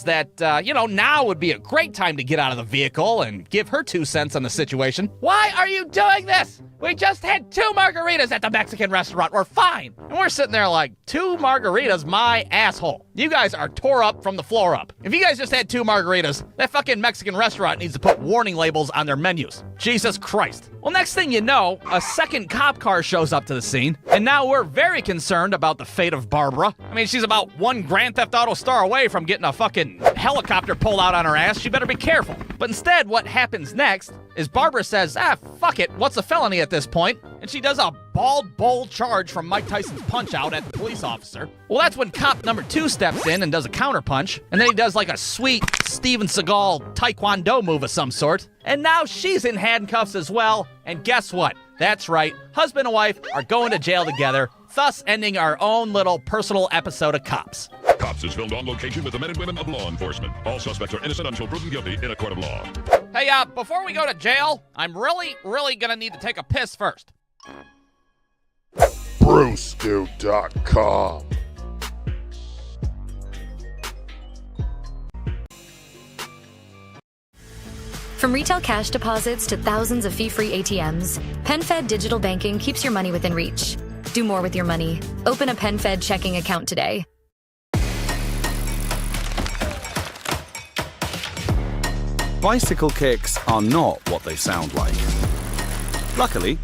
that, now would be a great time to get out of the vehicle and give her 2 cents on the situation. Why are you doing this? We just had 2 margaritas at the Mexican restaurant. We're fine. And we're sitting there like, 2 margaritas, my asshole. You guys are tore up from the floor up. If you guys just had 2 margaritas, that fucking Mexican restaurant needs to put warning labels on their menus. Jesus Christ. Well, next thing you know, a second cop car shows up to the scene, and now we're very concerned about the fate of Barbara. I mean, she's about 1 Grand Theft Auto star away from getting a fucking helicopter pulled out on her ass. She better be careful. But instead, what happens next is Barbara says, fuck it, what's a felony at this point? And she does a bald bull charge from Mike Tyson's Punch-Out at the police officer. Well, that's when cop number 2 steps in and does a counterpunch, and then he does like a sweet Steven Seagal taekwondo move of some sort. And now she's in handcuffs as well, and guess what? That's right, husband and wife are going to jail together, thus ending our own little personal episode of Cops. Cops is filmed on location with the men and women of law enforcement. All suspects are innocent until proven guilty in a court of law. Hey, before we go to jail, I'm really gonna need to take a piss first. Brewscoop.com. From retail cash deposits to thousands of fee-free ATMs, PenFed Digital Banking keeps your money within reach. Do more with your money. Open a PenFed checking account today. Bicycle kicks are not what they sound like. Luckily,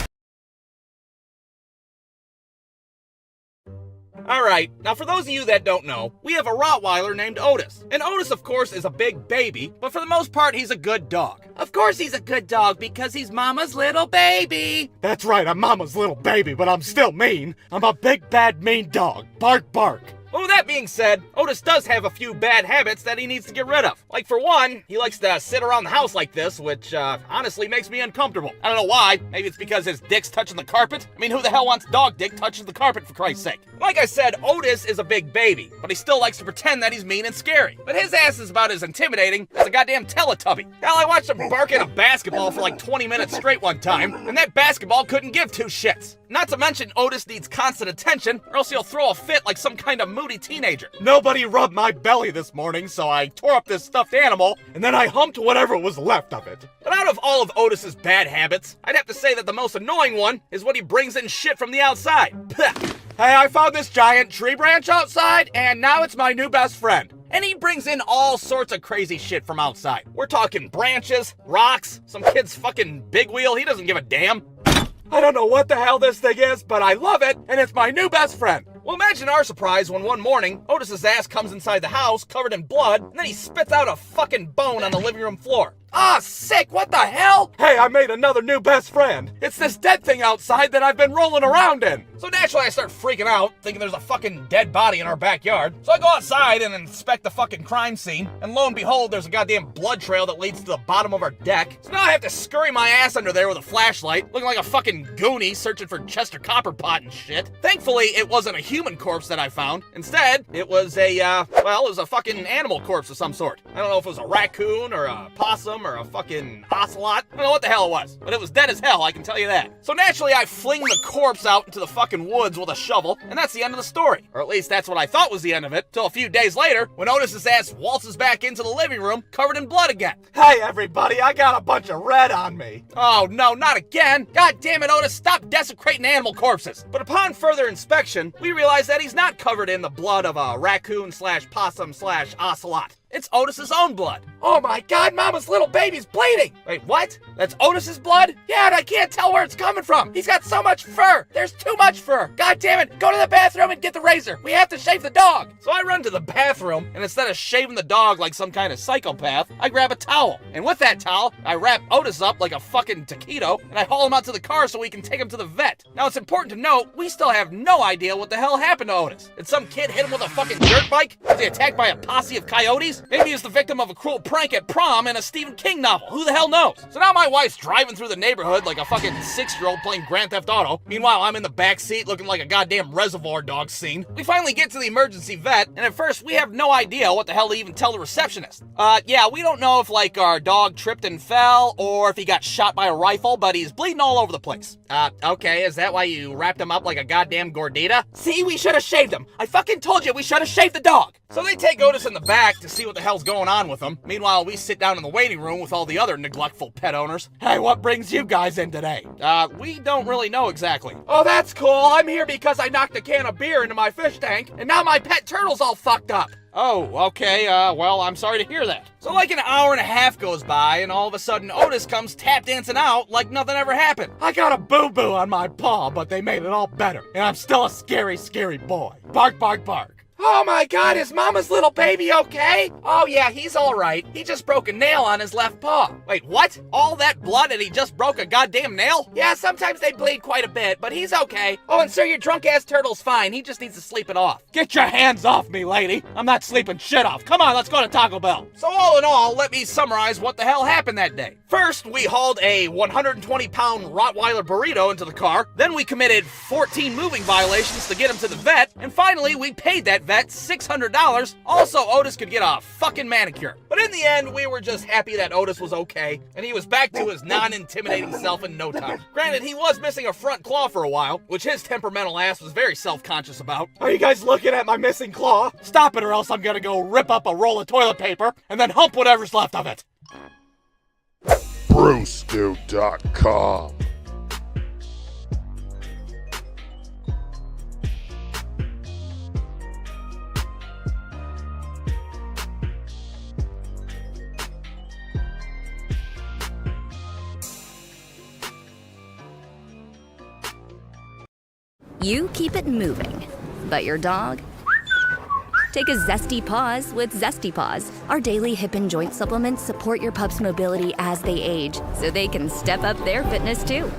Alright, now for those of you that don't know, we have a Rottweiler named Otis. And Otis, of course, is a big baby, but for the most part, he's a good dog. Of course he's a good dog because he's Mama's little baby. That's right, I'm Mama's little baby, but I'm still mean. I'm a big, bad, mean dog. Bark, bark. Well, with that being said, Otis does have a few bad habits that he needs to get rid of. Like, for one, he likes to sit around the house like this, which, honestly makes me uncomfortable. I don't know why. Maybe it's because his dick's touching the carpet? I mean, who the hell wants dog dick touching the carpet, for Christ's sake? Like I said, Otis is a big baby, but he still likes to pretend that he's mean and scary. But his ass is about as intimidating as a goddamn Teletubby. Hell, I watched him bark at a basketball for like 20 minutes straight one time, and that basketball couldn't give 2 shits. Not to mention, Otis needs constant attention, or else he'll throw a fit like some kind of moody teenager. Nobody rubbed my belly this morning, so I tore up this stuffed animal, and then I humped whatever was left of it. But out of all of Otis's bad habits, I'd have to say that the most annoying one is when he brings in shit from the outside. Hey, I found this giant tree branch outside, and now it's my new best friend. And he brings in all sorts of crazy shit from outside. We're talking branches, rocks, some kid's fucking big wheel, he doesn't give a damn. I don't know what the hell this thing is, but I love it, and it's my new best friend. Well, imagine our surprise when one morning, Otis's ass comes inside the house covered in blood, and then he spits out a fucking bone on the living room floor. Ah, sick, what the hell? Hey, I made another new best friend. It's this dead thing outside that I've been rolling around in. So naturally I start freaking out, thinking there's a fucking dead body in our backyard. So I go outside and inspect the fucking crime scene, and lo and behold, there's a goddamn blood trail that leads to the bottom of our deck. So now I have to scurry my ass under there with a flashlight, looking like a fucking goonie searching for Chester Copperpot and shit. Thankfully, it wasn't a human corpse that I found. Instead, it was it was a fucking animal corpse of some sort. I don't know if it was a raccoon or a possum or a fucking ocelot. I don't know what the hell it was, but it was dead as hell, I can tell you that. So naturally, I fling the corpse out into the fucking woods with a shovel, and that's the end of the story. Or at least that's what I thought was the end of it, till a few days later, when Otis's ass waltzes back into the living room, covered in blood again. Hey everybody, I got a bunch of red on me. Oh no, not again! God damn it, Otis, stop desecrating animal corpses! But upon further inspection, we realize that he's not covered in the blood of a raccoon slash possum slash ocelot. It's Otis's own blood. Oh my god, Mama's little baby's bleeding! Wait, what? That's Otis's blood? Yeah, and I can't tell where it's coming from. He's got so much fur. There's too much fur. God damn it, go to the bathroom and get the razor. We have to shave the dog. So I run to the bathroom, and instead of shaving the dog like some kind of psychopath, I grab a towel. And with that towel, I wrap Otis up like a fucking taquito, and I haul him out to the car so we can take him to the vet. Now it's important to note, we still have no idea what the hell happened to Otis. Did some kid hit him with a fucking dirt bike? Was he attacked by a posse of coyotes? Maybe he's the victim of a cruel prank at prom in a Stephen King novel. Who the hell knows? So now my wife's driving through the neighborhood like a fucking 6-year-old playing Grand Theft Auto. Meanwhile, I'm in the back seat looking like a goddamn Reservoir Dogs scene. We finally get to the emergency vet, and at first we have no idea what the hell to even tell the receptionist. Yeah, we don't know if like our dog tripped and fell or if he got shot by a rifle, but he's bleeding all over the place. Okay, is that why you wrapped him up like a goddamn gordita? See, we should have shaved him. I fucking told you we should have shaved the dog. So they take Otis in the back to see what the hell's going on with him. Meanwhile, we sit down in the waiting room with all the other neglectful pet owners. Hey, what brings you guys in today? We don't really know exactly. Oh, that's cool. I'm here because I knocked a can of beer into my fish tank, and now my pet turtle's all fucked up. Oh, okay, well, I'm sorry to hear that. So like an hour and a half goes by, and all of a sudden Otis comes tap dancing out like nothing ever happened. I got a boo-boo on my paw, but they made it all better, and I'm still a scary, scary boy. Bark, bark, bark. Oh my god, is Mama's little baby okay? Oh yeah, he's alright. He just broke a nail on his left paw. Wait, what? All that blood and he just broke a goddamn nail? Yeah, sometimes they bleed quite a bit, but he's okay. Oh, and sir, your drunk-ass turtle's fine. He just needs to sleep it off. Get your hands off me, lady. I'm not sleeping shit off. Come on, let's go to Taco Bell. So all in all, let me summarize what the hell happened that day. First, we hauled a 120-pound Rottweiler burrito into the car. Then we committed 14 moving violations to get him to the vet. And finally, we paid that vet $600. Also, Otis could get a fucking manicure. But in the end, we were just happy that Otis was okay, and he was back to his non-intimidating self in no time. Granted, he was missing a front claw for a while, which his temperamental ass was very self-conscious about. Are you guys looking at my missing claw? Stop it or else I'm gonna go rip up a roll of toilet paper and then hump whatever's left of it. Brewstew.com. You keep it moving, but your dog? Take a Zesty Paws with Zesty Paws. Our daily hip and joint supplements support your pup's mobility as they age, so they can step up their fitness too.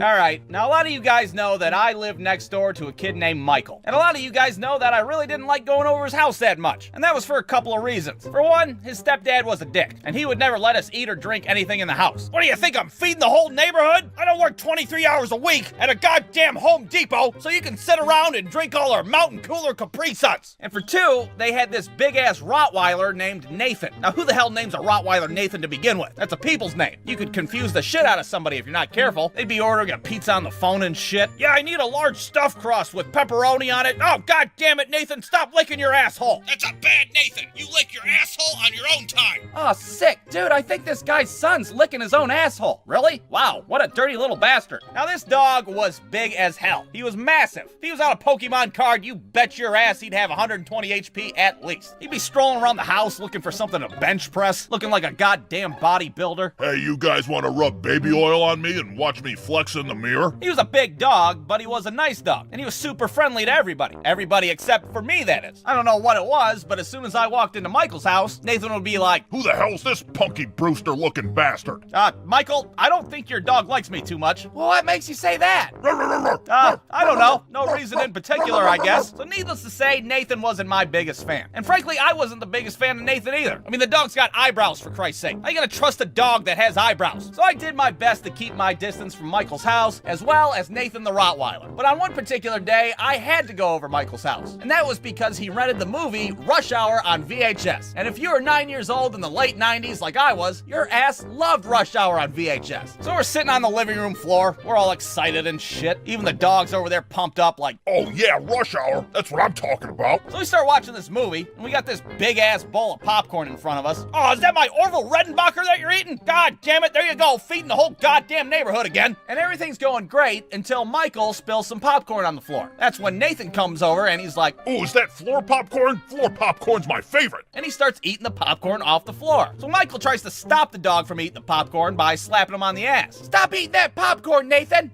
Alright, now a lot of you guys know that I live next door to a kid named Michael. And a lot of you guys know that I really didn't like going over his house that much. And that was for a couple of reasons. For one, his stepdad was a dick, and he would never let us eat or drink anything in the house. What do you think, I'm feeding the whole neighborhood? I don't work 23 hours a week at a goddamn Home Depot so you can sit around and drink all our Mountain Cooler Capri Suns. And for two, they had this big-ass Rottweiler named Nathan. Now who the hell names a Rottweiler Nathan to begin with? That's a people's name. You could confuse the shit out of somebody if you're not careful. They'd be ordering a pizza on the phone and shit. Yeah, I need a large stuffed crust with pepperoni on it. Oh, god damn it, Nathan, stop licking your asshole. That's a bad Nathan. You lick your asshole on your own time. Oh, sick. Dude, I think this guy's son's licking his own asshole. Really? Wow, what a dirty little bastard. Now, this dog was big as hell. He was massive. If he was on a Pokemon card, you bet your ass he'd have 120 HP at least. He'd be strolling around the house looking for something to bench press, looking like a goddamn bodybuilder. Hey, you guys want to rub baby oil on me and watch me flex in the mirror? He was a big dog, but he was a nice dog, and he was super friendly to everybody. Everybody except for me, that is. I don't know what it was, but as soon as I walked into Michael's house, Nathan would be like, Who the hell's this punky Brewster-looking bastard? Michael, I don't think your dog likes me too much. Well, what makes you say that? I don't know. No reason in particular, I guess. So needless to say, Nathan wasn't my biggest fan. And frankly, I wasn't the biggest fan of Nathan either. I mean, the dog's got eyebrows, for Christ's sake. How are you gonna trust a dog that has eyebrows? So I did my best to keep my distance from Michael's house, as well as Nathan the Rottweiler. But on one particular day, I had to go over Michael's house. And that was because he rented the movie Rush Hour on VHS. And if you were 9 years old in the late 90s like I was, your ass loved Rush Hour on VHS. So we're sitting on the living room floor. We're all excited and shit. Even the dog's over there pumped up like, Oh yeah, Rush Hour. That's what I'm talking about. So we start watching this movie, and we got this big-ass bowl of popcorn in front of us. Oh, is that my Orville Redenbacher that you're eating? God damn it, there you go, feeding the whole goddamn neighborhood again. And everything's going great until Michael spills some popcorn on the floor. That's when Nathan comes over, and he's like, Oh, is that floor popcorn? Floor popcorn's my favorite. and he starts eating the popcorn off the floor. So Michael tries to stop the dog from eating the popcorn by slapping him on the ass. Stop eating that popcorn, Nathan!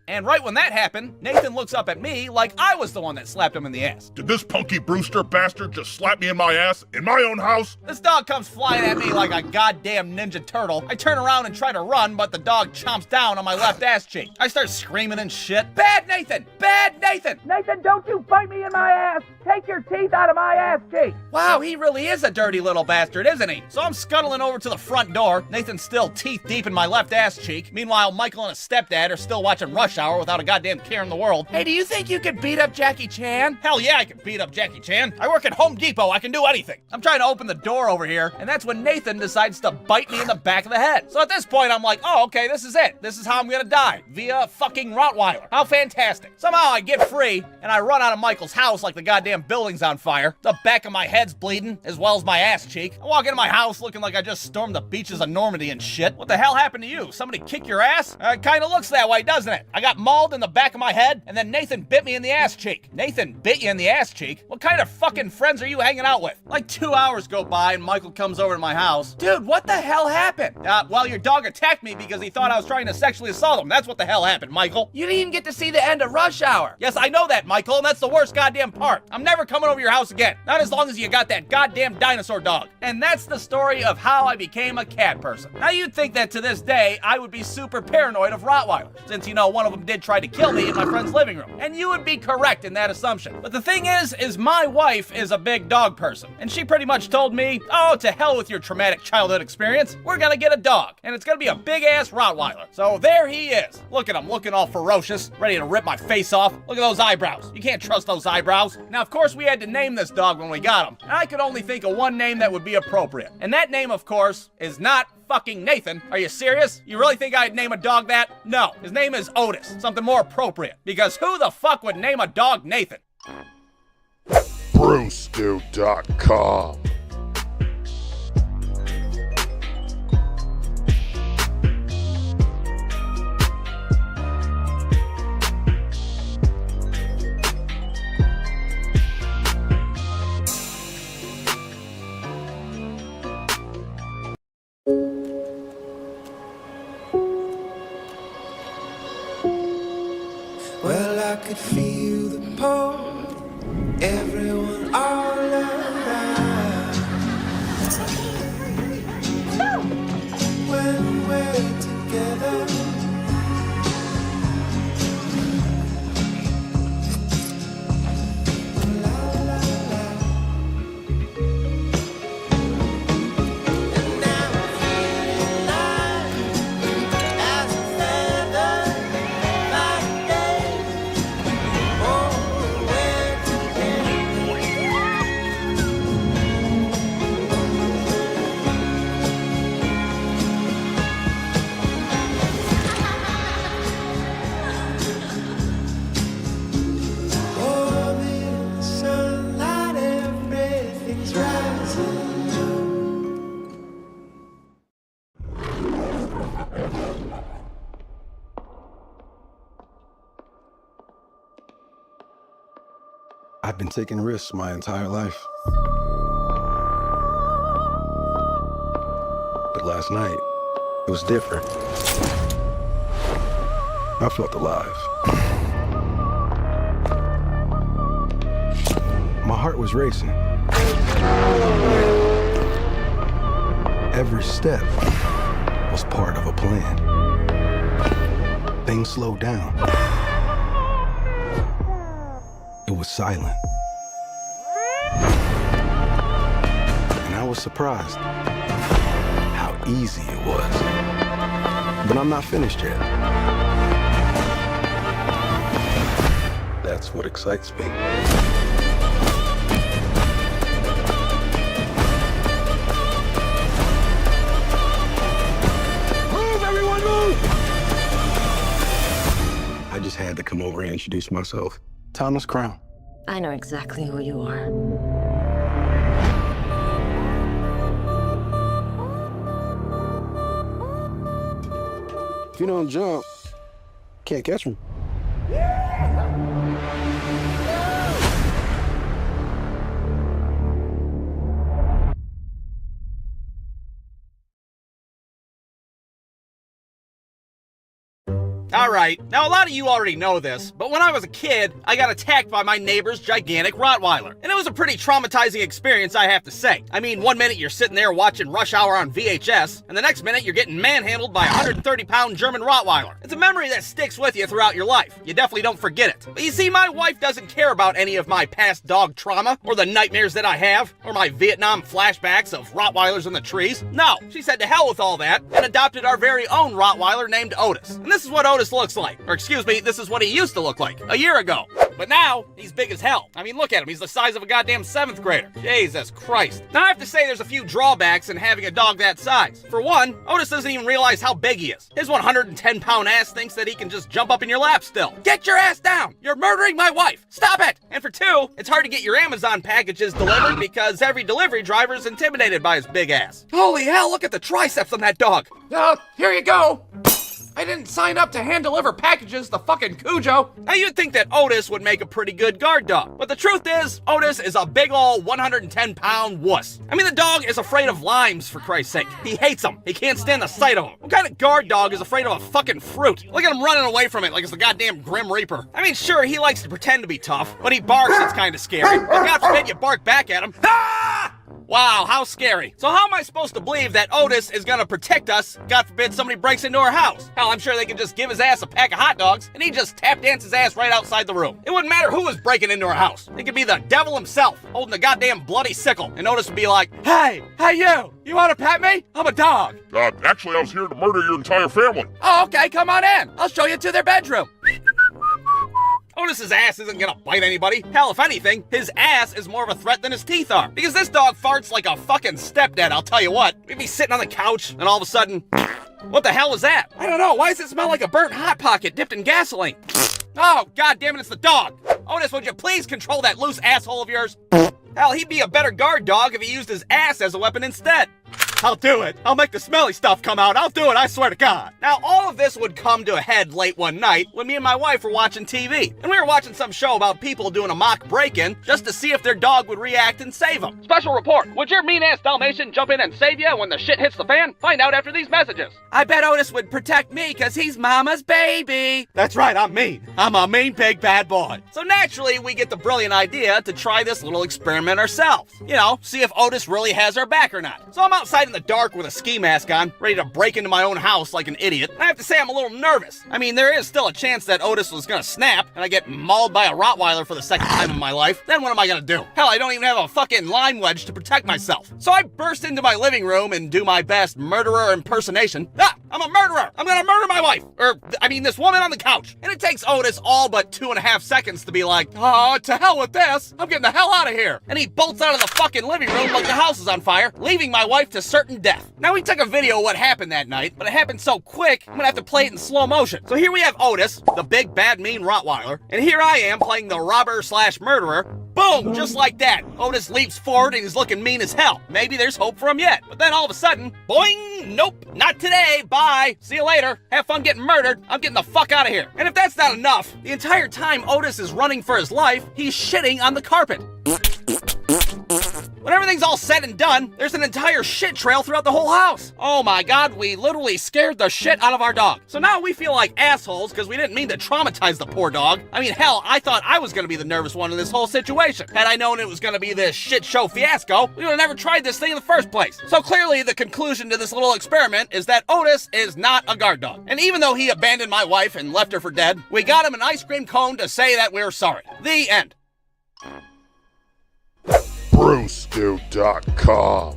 And right when that happened, Nathan looks up at me like I was the one that slapped him in the ass. Did this Punky Brewster bastard just slap me in my ass in my own house? This dog comes flying at me like a goddamn ninja turtle. I turn around and try to run, but the dog chomps down on my left ass cheek. I start screaming and shit. Bad Nathan! Bad Nathan! Nathan, don't you bite me in my ass! Take your teeth out of my ass cheek! Wow, he really is a dirty little bastard, isn't he? So I'm scuttling over to the front door. Nathan's still teeth deep in my left ass cheek. Meanwhile, Michael and his stepdad are still watching Rush Hour without a goddamn care in the world. Hey, do you think you could beat up Jackie Chan? Hell yeah, I can beat up Jackie Chan. I work at Home Depot. I can do anything. I'm trying to open the door over here, and that's when Nathan decides to bite me in the back of the head. So at this point, I'm like, oh, okay, this is it. This is how I'm gonna die. Via a fucking Rottweiler. How fantastic. Somehow I get free, and I run out of Michael's house like the goddamn building's on fire. The back of my head's bleeding, as well as my ass cheek. I walk into my house looking like I just stormed the beaches of Normandy and shit. What the hell happened to you? Somebody kick your ass? It kinda looks that way, doesn't it? I got mauled in the back of my head, and then Nathan bit me in the ass cheek. Nathan bit you in the ass cheek? What kind of fucking friends are you hanging out with? Like 2 hours go by, and Michael comes over to my house. Dude, what the hell happened? Well, your dog attacked me because he thought I was trying to sexually assault him. That's what the hell happened, Michael. You didn't even get to see the end of Rush Hour. Yes, I know that, Michael, and that's the worst goddamn part. I'm never coming over your house again. Not as long as you got that goddamn dinosaur dog. And that's the story of how I became a cat person. Now, you'd think that to this day, I would be super paranoid of Rottweilers, since, you know, one of them did try to kill me in my friend's living room. And you would be correct in that assumption. But the thing is my wife is a big dog person. And she pretty much told me, oh, to hell with your traumatic childhood experience. We're gonna get a dog. And it's gonna be a big-ass Rottweiler. So there he is. Look at him, looking all ferocious, ready to rip my face off. Look at those eyebrows. You can't trust those eyebrows. Now, of course, we had to name this dog when we got him. And I could only think of one name that would be appropriate. And that name, of course, is not fucking Nathan. Are you serious? You really think I'd name a dog that? No. His name is Otis. Something more appropriate. Because who the fuck would name a dog Nathan? Brewstew.com. Well, I could feel the pull, everyone all around. When we're together, la la la. And now I'm feeling light as a feather. I've been taking risks my entire life. But last night, it was different. I felt alive. My heart was racing. Every step was part of a plan. Things slowed down. It was silent. And I was surprised how easy it was. But I'm not finished yet. That's what excites me. Move, everyone, move! I just had to come over and introduce myself. Thomas Crown. I know exactly who you are. If you don't jump, can't catch me. Alright, now a lot of you already know this, but when I was a kid, I got attacked by my neighbor's gigantic Rottweiler. And it was a pretty traumatizing experience, I have to say. I mean, one minute you're sitting there watching Rush Hour on VHS, and the next minute you're getting manhandled by a 130-pound German Rottweiler. It's a memory that sticks with you throughout your life. You definitely don't forget it. But you see, my wife doesn't care about any of my past dog trauma, or the nightmares that I have, or my Vietnam flashbacks of Rottweilers in the trees. No, she said to hell with all that, and adopted our very own Rottweiler named Otis. And this is what Otis looks like. Or excuse me, this is what he used to look like a year ago. But now, he's big as hell. I mean, look at him. He's the size of a goddamn 7th grader. Jesus Christ. Now, I have to say there's a few drawbacks in having a dog that size. For one, Otis doesn't even realize how big he is. His 110-pound ass thinks that he can just jump up in your lap still. Get your ass down! You're murdering my wife! Stop it! And for two, it's hard to get your Amazon packages delivered because every delivery driver is intimidated by his big ass. Holy hell, look at the triceps on that dog. Here you go. I didn't sign up to hand deliver packages, the fucking Cujo. Now you'd think that Otis would make a pretty good guard dog, but the truth is, Otis is a big ol' 110-pound wuss. I mean, the dog is afraid of limes, for Christ's sake. He hates them. He can't stand the sight of them. What kind of guard dog is afraid of a fucking fruit? Look at him running away from it like it's the goddamn Grim Reaper. I mean, sure, he likes to pretend to be tough. When he barks, it's kind of scary. But God forbid you bark back at him. Ah! Wow, how scary. So how am I supposed to believe that Otis is gonna protect us? God forbid somebody breaks into our house. Hell, I'm sure they can just give his ass a pack of hot dogs and he just tap dance his ass right outside the room. It wouldn't matter who was breaking into our house. It could be the devil himself holding the goddamn bloody sickle. And Otis would be like, hey you! You wanna pet me? I'm a dog. Actually, I was here to murder your entire family. Oh, okay, come on in. I'll show you to their bedroom. Otis's ass isn't gonna bite anybody. Hell, if anything, his ass is more of a threat than his teeth are. Because this dog farts like a fucking stepdad, I'll tell you what. We'd be sitting on the couch, and all of a sudden, what the hell was that? I don't know, why does it smell like a burnt Hot Pocket dipped in gasoline? Oh, god damn it, it's the dog. Otis, would you please control that loose asshole of yours? Hell, he'd be a better guard dog if he used his ass as a weapon instead. I'll do it. I'll make the smelly stuff come out. I'll do it, I swear to God. Now, all of this would come to a head late one night when me and my wife were watching TV. And we were watching some show about people doing a mock break-in just to see if their dog would react and save them. Special report. Would your mean-ass Dalmatian jump in and save you when the shit hits the fan? Find out after these messages. I bet Otis would protect me because he's mama's baby. That's right, I'm mean. I'm a mean big bad boy. So naturally, we get the brilliant idea to try this little experiment ourselves. You know, see if Otis really has our back or not. So I'm outside in the dark with a ski mask on, ready to break into my own house like an idiot. And I have to say I'm a little nervous. I mean, there is still a chance that Otis was gonna snap and I get mauled by a Rottweiler for the second time in my life. Then what am I gonna do? Hell, I don't even have a fucking lime wedge to protect myself. So I burst into my living room and do my best murderer impersonation. I'm a murderer! I'm gonna murder my wife! This woman on the couch. And it takes Otis all but 2.5 seconds to be like, oh, to hell with this! I'm getting the hell out of here! And he bolts out of the fucking living room like the house is on fire, leaving my wife to certain death. Now, we took a video of what happened that night, but it happened so quick, I'm gonna have to play it in slow motion. So here we have Otis, the big, bad, mean Rottweiler, and here I am playing the robber/murderer. Boom! Just like that. Otis leaps forward and he's looking mean as hell. Maybe there's hope for him yet. But then all of a sudden, boing! Nope, not today. Bye. See you later. Have fun getting murdered. I'm getting the fuck out of here. And if that's not enough, the entire time Otis is running for his life, he's shitting on the carpet. When everything's all said and done, there's an entire shit trail throughout the whole house. Oh my god, we literally scared the shit out of our dog. So now we feel like assholes because we didn't mean to traumatize the poor dog. I mean, hell, I thought I was gonna be the nervous one in this whole situation. Had I known it was gonna be this shit show fiasco, we would have never tried this thing in the first place. So clearly the conclusion to this little experiment is that Otis is not a guard dog. And even though he abandoned my wife and left her for dead, we got him an ice cream cone to say that we're sorry. The end. Brewsco.com.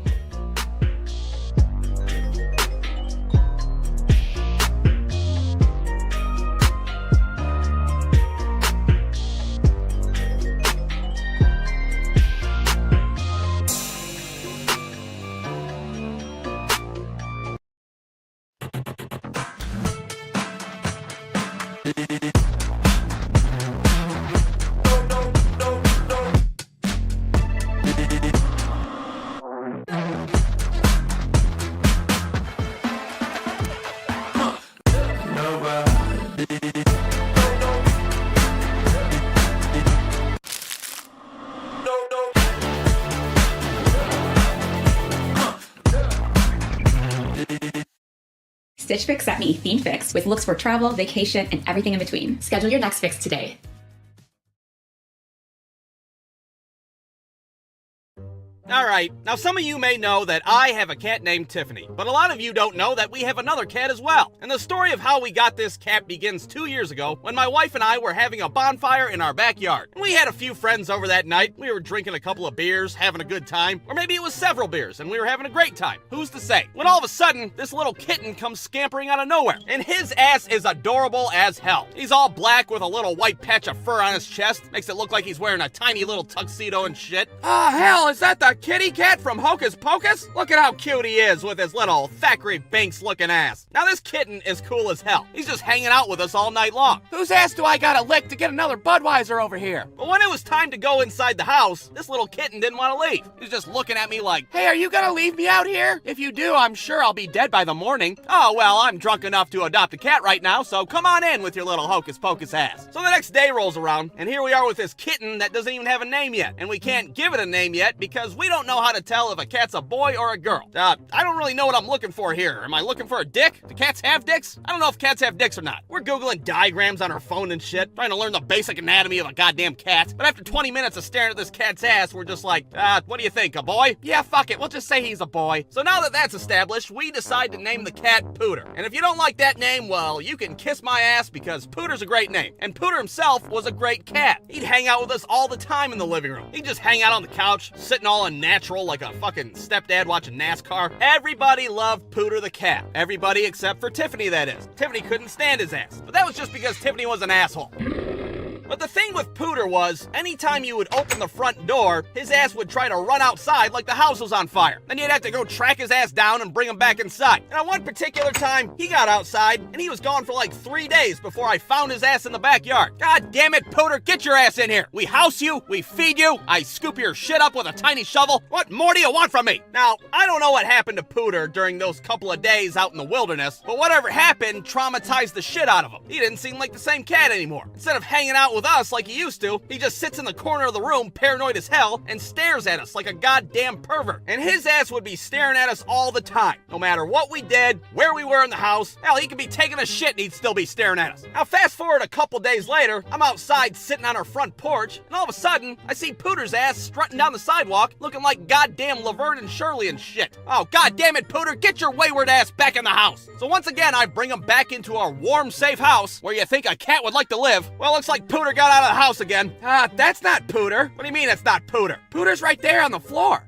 Stitch Fix sent me Theme Fix with looks for travel, vacation, and everything in between. Schedule your next fix today. Alright, now some of you may know that I have a cat named Tiffany, but a lot of you don't know that we have another cat as well. And the story of how we got this cat begins 2 years ago when my wife and I were having a bonfire in our backyard. We had a few friends over that night, we were drinking a couple of beers, having a good time, or maybe it was several beers and we were having a great time. Who's to say? When all of a sudden, this little kitten comes scampering out of nowhere, and his ass is adorable as hell. He's all black with a little white patch of fur on his chest, makes it look like he's wearing a tiny little tuxedo and shit. Ah, hell, is that the Kitty cat from Hocus Pocus? Look at how cute he is with his little Thackeray Banks looking ass. Now this kitten is cool as hell. He's just hanging out with us all night long. Whose ass do I gotta lick to get another Budweiser over here? But when it was time to go inside the house, this little kitten didn't want to leave. He was just looking at me like, Hey, are you gonna leave me out here? If you do, I'm sure I'll be dead by the morning. oh, well, I'm drunk enough to adopt a cat right now, so come on in with your little Hocus Pocus ass. So the next day rolls around, and here we are with this kitten that doesn't even have a name yet. And we can't give it a name yet because we don't know how to tell if a cat's a boy or a girl. I don't really know what I'm looking for here. Am I looking for a dick? Do cats have dicks? I don't know if cats have dicks or not. We're Googling diagrams on our phone and shit, trying to learn the basic anatomy of a goddamn cat. But after 20 minutes of staring at this cat's ass, we're just like, what do you think, a boy? Yeah, fuck it, we'll just say he's a boy. So now that that's established, we decide to name the cat Pooter. And if you don't like that name, well, you can kiss my ass because Pooter's a great name. And Pooter himself was a great cat. He'd hang out with us all the time in the living room. He'd just hang out on the couch, sitting all unnatural like a fucking stepdad watching NASCAR. Everybody loved Pooter the cat. Everybody except for Tiffany, that is. Tiffany couldn't stand his ass. But that was just because Tiffany was an asshole. But the thing with Pooter was, anytime you would open the front door, his ass would try to run outside like the house was on fire. Then you'd have to go track his ass down and bring him back inside. And on one particular time, he got outside, and he was gone for like 3 days before I found his ass in the backyard. God damn it, Pooter, get your ass in here. We house you, we feed you, I scoop your shit up with a tiny shovel. What more do you want from me? Now, I don't know what happened to Pooter during those couple of days out in the wilderness, but whatever happened traumatized the shit out of him. He didn't seem like the same cat anymore. Instead of hanging out with us like he used to, he just sits in the corner of the room, paranoid as hell, and stares at us like a goddamn pervert. And his ass would be staring at us all the time, no matter what we did, where we were in the house. Hell, he could be taking a shit and he'd still be staring at us. Now fast forward a couple days later, I'm outside sitting on our front porch, and all of a sudden, I see Pooter's ass strutting down the sidewalk, looking like goddamn Laverne and Shirley and shit. Oh, goddamn it, Pooter, get your wayward ass back in the house. So once again, I bring him back into our warm, safe house, where you think a cat would like to live. Well, looks like Pooter got out of the house again. That's not Pooter. What do you mean it's not Pooter? Pooter's right there on the floor.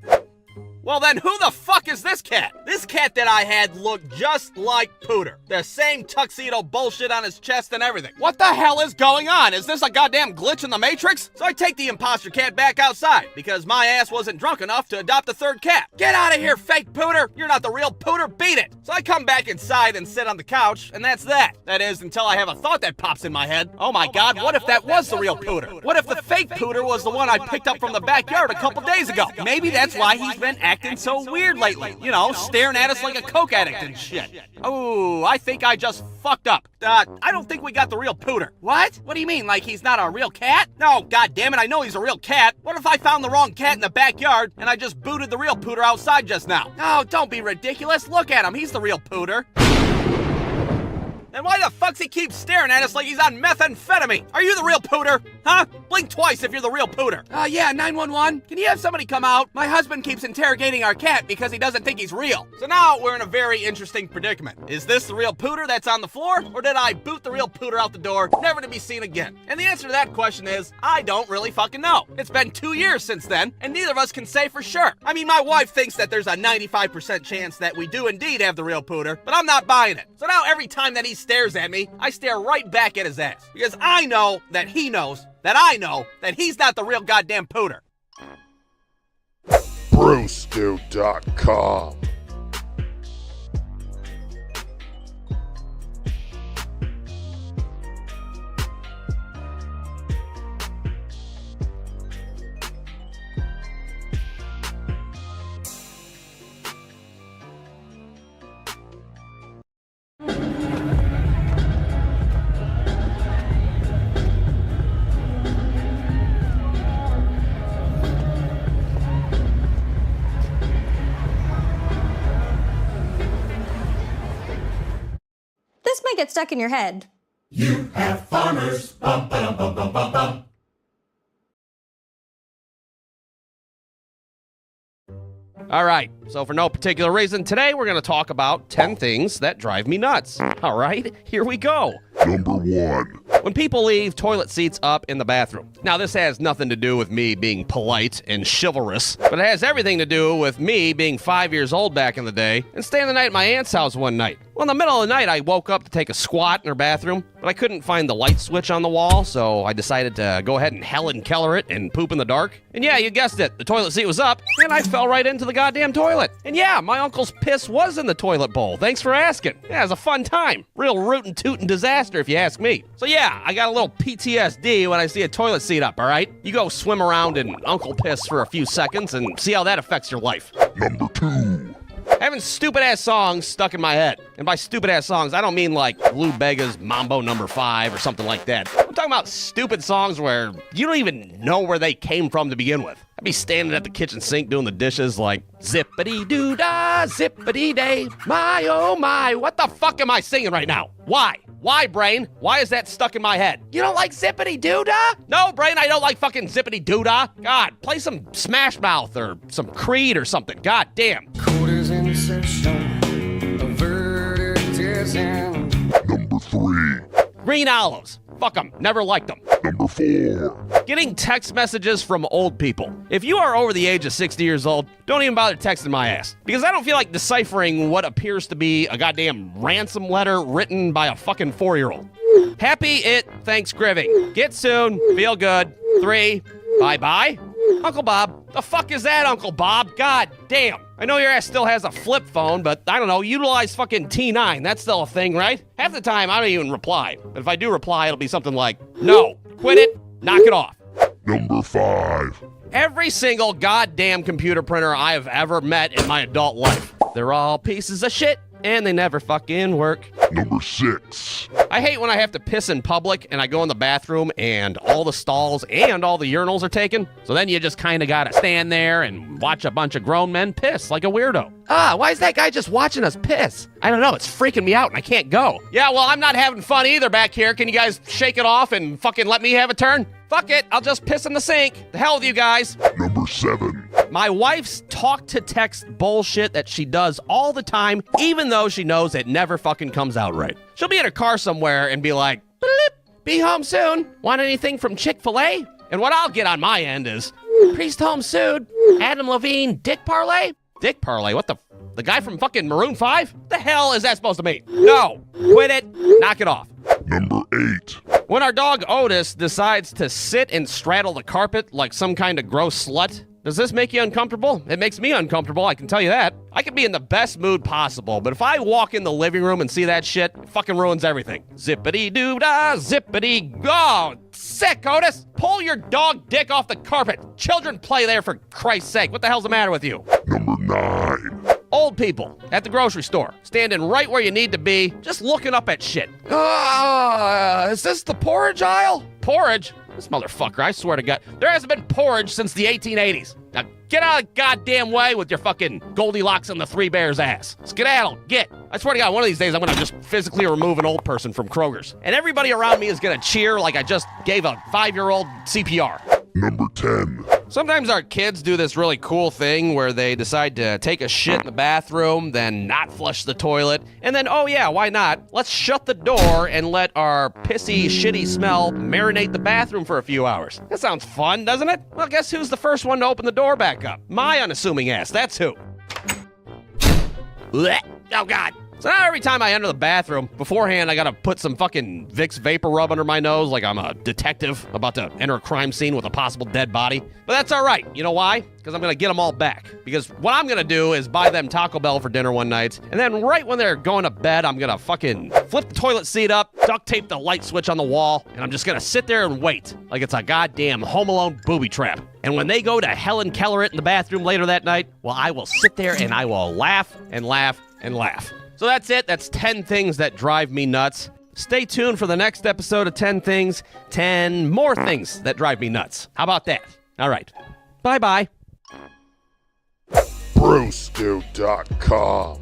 Well then, who the fuck is this cat? This cat that I had looked just like Pooter. The same tuxedo bullshit on his chest and everything. What the hell is going on? Is this a goddamn glitch in the Matrix? So I take the imposter cat back outside, because my ass wasn't drunk enough to adopt a third cat. Get out of here, fake Pooter! You're not the real Pooter, beat it! So I come back inside and sit on the couch, and that's that. That is, until I have a thought that pops in my head. Oh my god, what if that was the real Pooter? What if the fake Pooter was the one I picked up from the backyard a couple days ago? Maybe that's why he's been acting so weird lately. You know, staring at us like a coke addict and shit. Oh, I think I just fucked up. I don't think we got the real Pooter. What? What do you mean, like he's not a real cat? No, goddammit, I know he's a real cat. What if I found the wrong cat in the backyard and I just booted the real Pooter outside just now? Oh, don't be ridiculous. Look at him. He's the real Pooter. Then why the fuck's he keep staring at us like he's on methamphetamine? Are you the real Pooter? Huh? Blink twice if you're the real Pooter. Yeah, 911. Can you have somebody come out? My husband keeps interrogating our cat because he doesn't think he's real. So now we're in a very interesting predicament. Is this the real Pooter that's on the floor? Or did I boot the real Pooter out the door, never to be seen again? And the answer to that question is, I don't really fucking know. It's been 2 years since then, and neither of us can say for sure. I mean, my wife thinks that there's a 95% chance that we do indeed have the real Pooter, but I'm not buying it. So now every time that he stares at me, I stare right back at his ass. Because I know that he knows that I know that he's not the real goddamn Pooter. Brewstew.com. might get stuck in your head. You have farmers. Bum, ba-dum, bum, bum, bum, bum. All right, so for no particular reason, today we're going to talk about 10 things that drive me nuts. All right, here we go. Number 1. When people leave toilet seats up in the bathroom. Now, this has nothing to do with me being polite and chivalrous, but it has everything to do with me being 5 years old back in the day and staying the night at my aunt's house one night. Well, in the middle of the night, I woke up to take a squat in her bathroom, but I couldn't find the light switch on the wall, so I decided to go ahead and Helen Keller it and poop in the dark. And yeah, you guessed it, the toilet seat was up, and I fell right into the goddamn toilet. And yeah, my uncle's piss was in the toilet bowl. Thanks for asking. Yeah, it was a fun time. Real rootin' tootin' disaster, if you ask me. So yeah, I got a little PTSD when I see a toilet seat up, all right? You go swim around in uncle piss for a few seconds and see how that affects your life. Number 2. Having stupid-ass songs stuck in my head. And by stupid-ass songs, I don't mean like Lou Bega's Mambo No. 5 or something like that. I'm talking about stupid songs where you don't even know where they came from to begin with. I'd be standing at the kitchen sink doing the dishes like, zippity-doo-dah, zippity-day, my oh my. What the fuck am I singing right now? Why? Why, Brain? Why is that stuck in my head? You don't like zippity-doo-dah? No, Brain, I don't like fucking zippity-doo-dah. God, play some Smash Mouth or some Creed or something. God damn. Court is in session. A verdict is in. Number 3. Green Olives. Fuck them. Never liked them. Number 4. Getting text messages from old people. If you are over the age of 60 years old, don't even bother texting my ass. Because I don't feel like deciphering what appears to be a goddamn ransom letter written by a fucking 4-year-old. Happy it Thanksgiving. Get soon. Feel good. 3. Bye-bye. Uncle Bob. The fuck is that, Uncle Bob? God damn. I know your ass still has a flip phone, but I don't know, utilize fucking T9. That's still a thing, right? Half the time, I don't even reply. But if I do reply, it'll be something like, no, quit it, knock it off. Number 5. Every single goddamn computer printer I have ever met in my adult life. They're all pieces of shit, and they never fucking work. Number 6. I hate when I have to piss in public and I go in the bathroom and all the stalls and all the urinals are taken. So then you just kind of gotta stand there and watch a bunch of grown men piss like a weirdo. Why is that guy just watching us piss? I don't know, it's freaking me out and I can't go. Yeah, well, I'm not having fun either back here. Can you guys shake it off and fucking let me have a turn? Fuck it, I'll just piss in the sink. The hell with you guys. Number 7. My wife's talk-to-text bullshit that she does all the time, even though she knows it never fucking comes out right. She'll be in her car somewhere and be like, "Bleep, be home soon. Want anything from Chick-fil-A?" And what I'll get on my end is, "Priest home soon. Adam Levine, Dick Parlay?" Dick Parlay? What the guy from fucking Maroon 5? The hell is that supposed to mean? No, quit it, knock it off. Number 8. When our dog Otis decides to sit and straddle the carpet like some kind of gross slut, does this make you uncomfortable? It makes me uncomfortable, I can tell you that. I can be in the best mood possible, but if I walk in the living room and see that shit, it fucking ruins everything. Zippity-doo-dah, zippity... Oh, sick, Otis! Pull your dog dick off the carpet. Children play there, for Christ's sake. What the hell's the matter with you? Number 9. Old people at the grocery store, standing right where you need to be, just looking up at shit. Is this the porridge aisle? Porridge? This motherfucker, I swear to God, there hasn't been porridge since the 1880s. Now get out of the goddamn way with your fucking Goldilocks and the Three Bears ass. Skedaddle, get. I swear to God, one of these days I'm gonna just physically remove an old person from Kroger's. And everybody around me is gonna cheer like I just gave a 5-year-old CPR. Number 10. Sometimes our kids do this really cool thing where they decide to take a shit in the bathroom, then not flush the toilet, and then, oh yeah, why not? Let's shut the door and let our pissy, shitty smell marinate the bathroom for a few hours. That sounds fun, doesn't it? Well, guess who's the first one to open the door back up? My unassuming ass, that's who. Blech. Oh God. So now every time I enter the bathroom, beforehand I gotta put some fucking Vicks Vapor Rub under my nose like I'm a detective about to enter a crime scene with a possible dead body. But that's all right. You know why? Because I'm gonna get them all back. Because what I'm gonna do is buy them Taco Bell for dinner one night, and then right when they're going to bed, I'm gonna fucking flip the toilet seat up, duct tape the light switch on the wall, and I'm just gonna sit there and wait like it's a goddamn Home Alone booby trap. And when they go to Helen Keller it in the bathroom later that night, well, I will sit there and I will laugh and laugh and laugh. So that's it. That's 10 things that drive me nuts. Stay tuned for the next episode of 10 Things, 10 more things that drive me nuts. How about that? All right. Bye-bye. Brewsco.com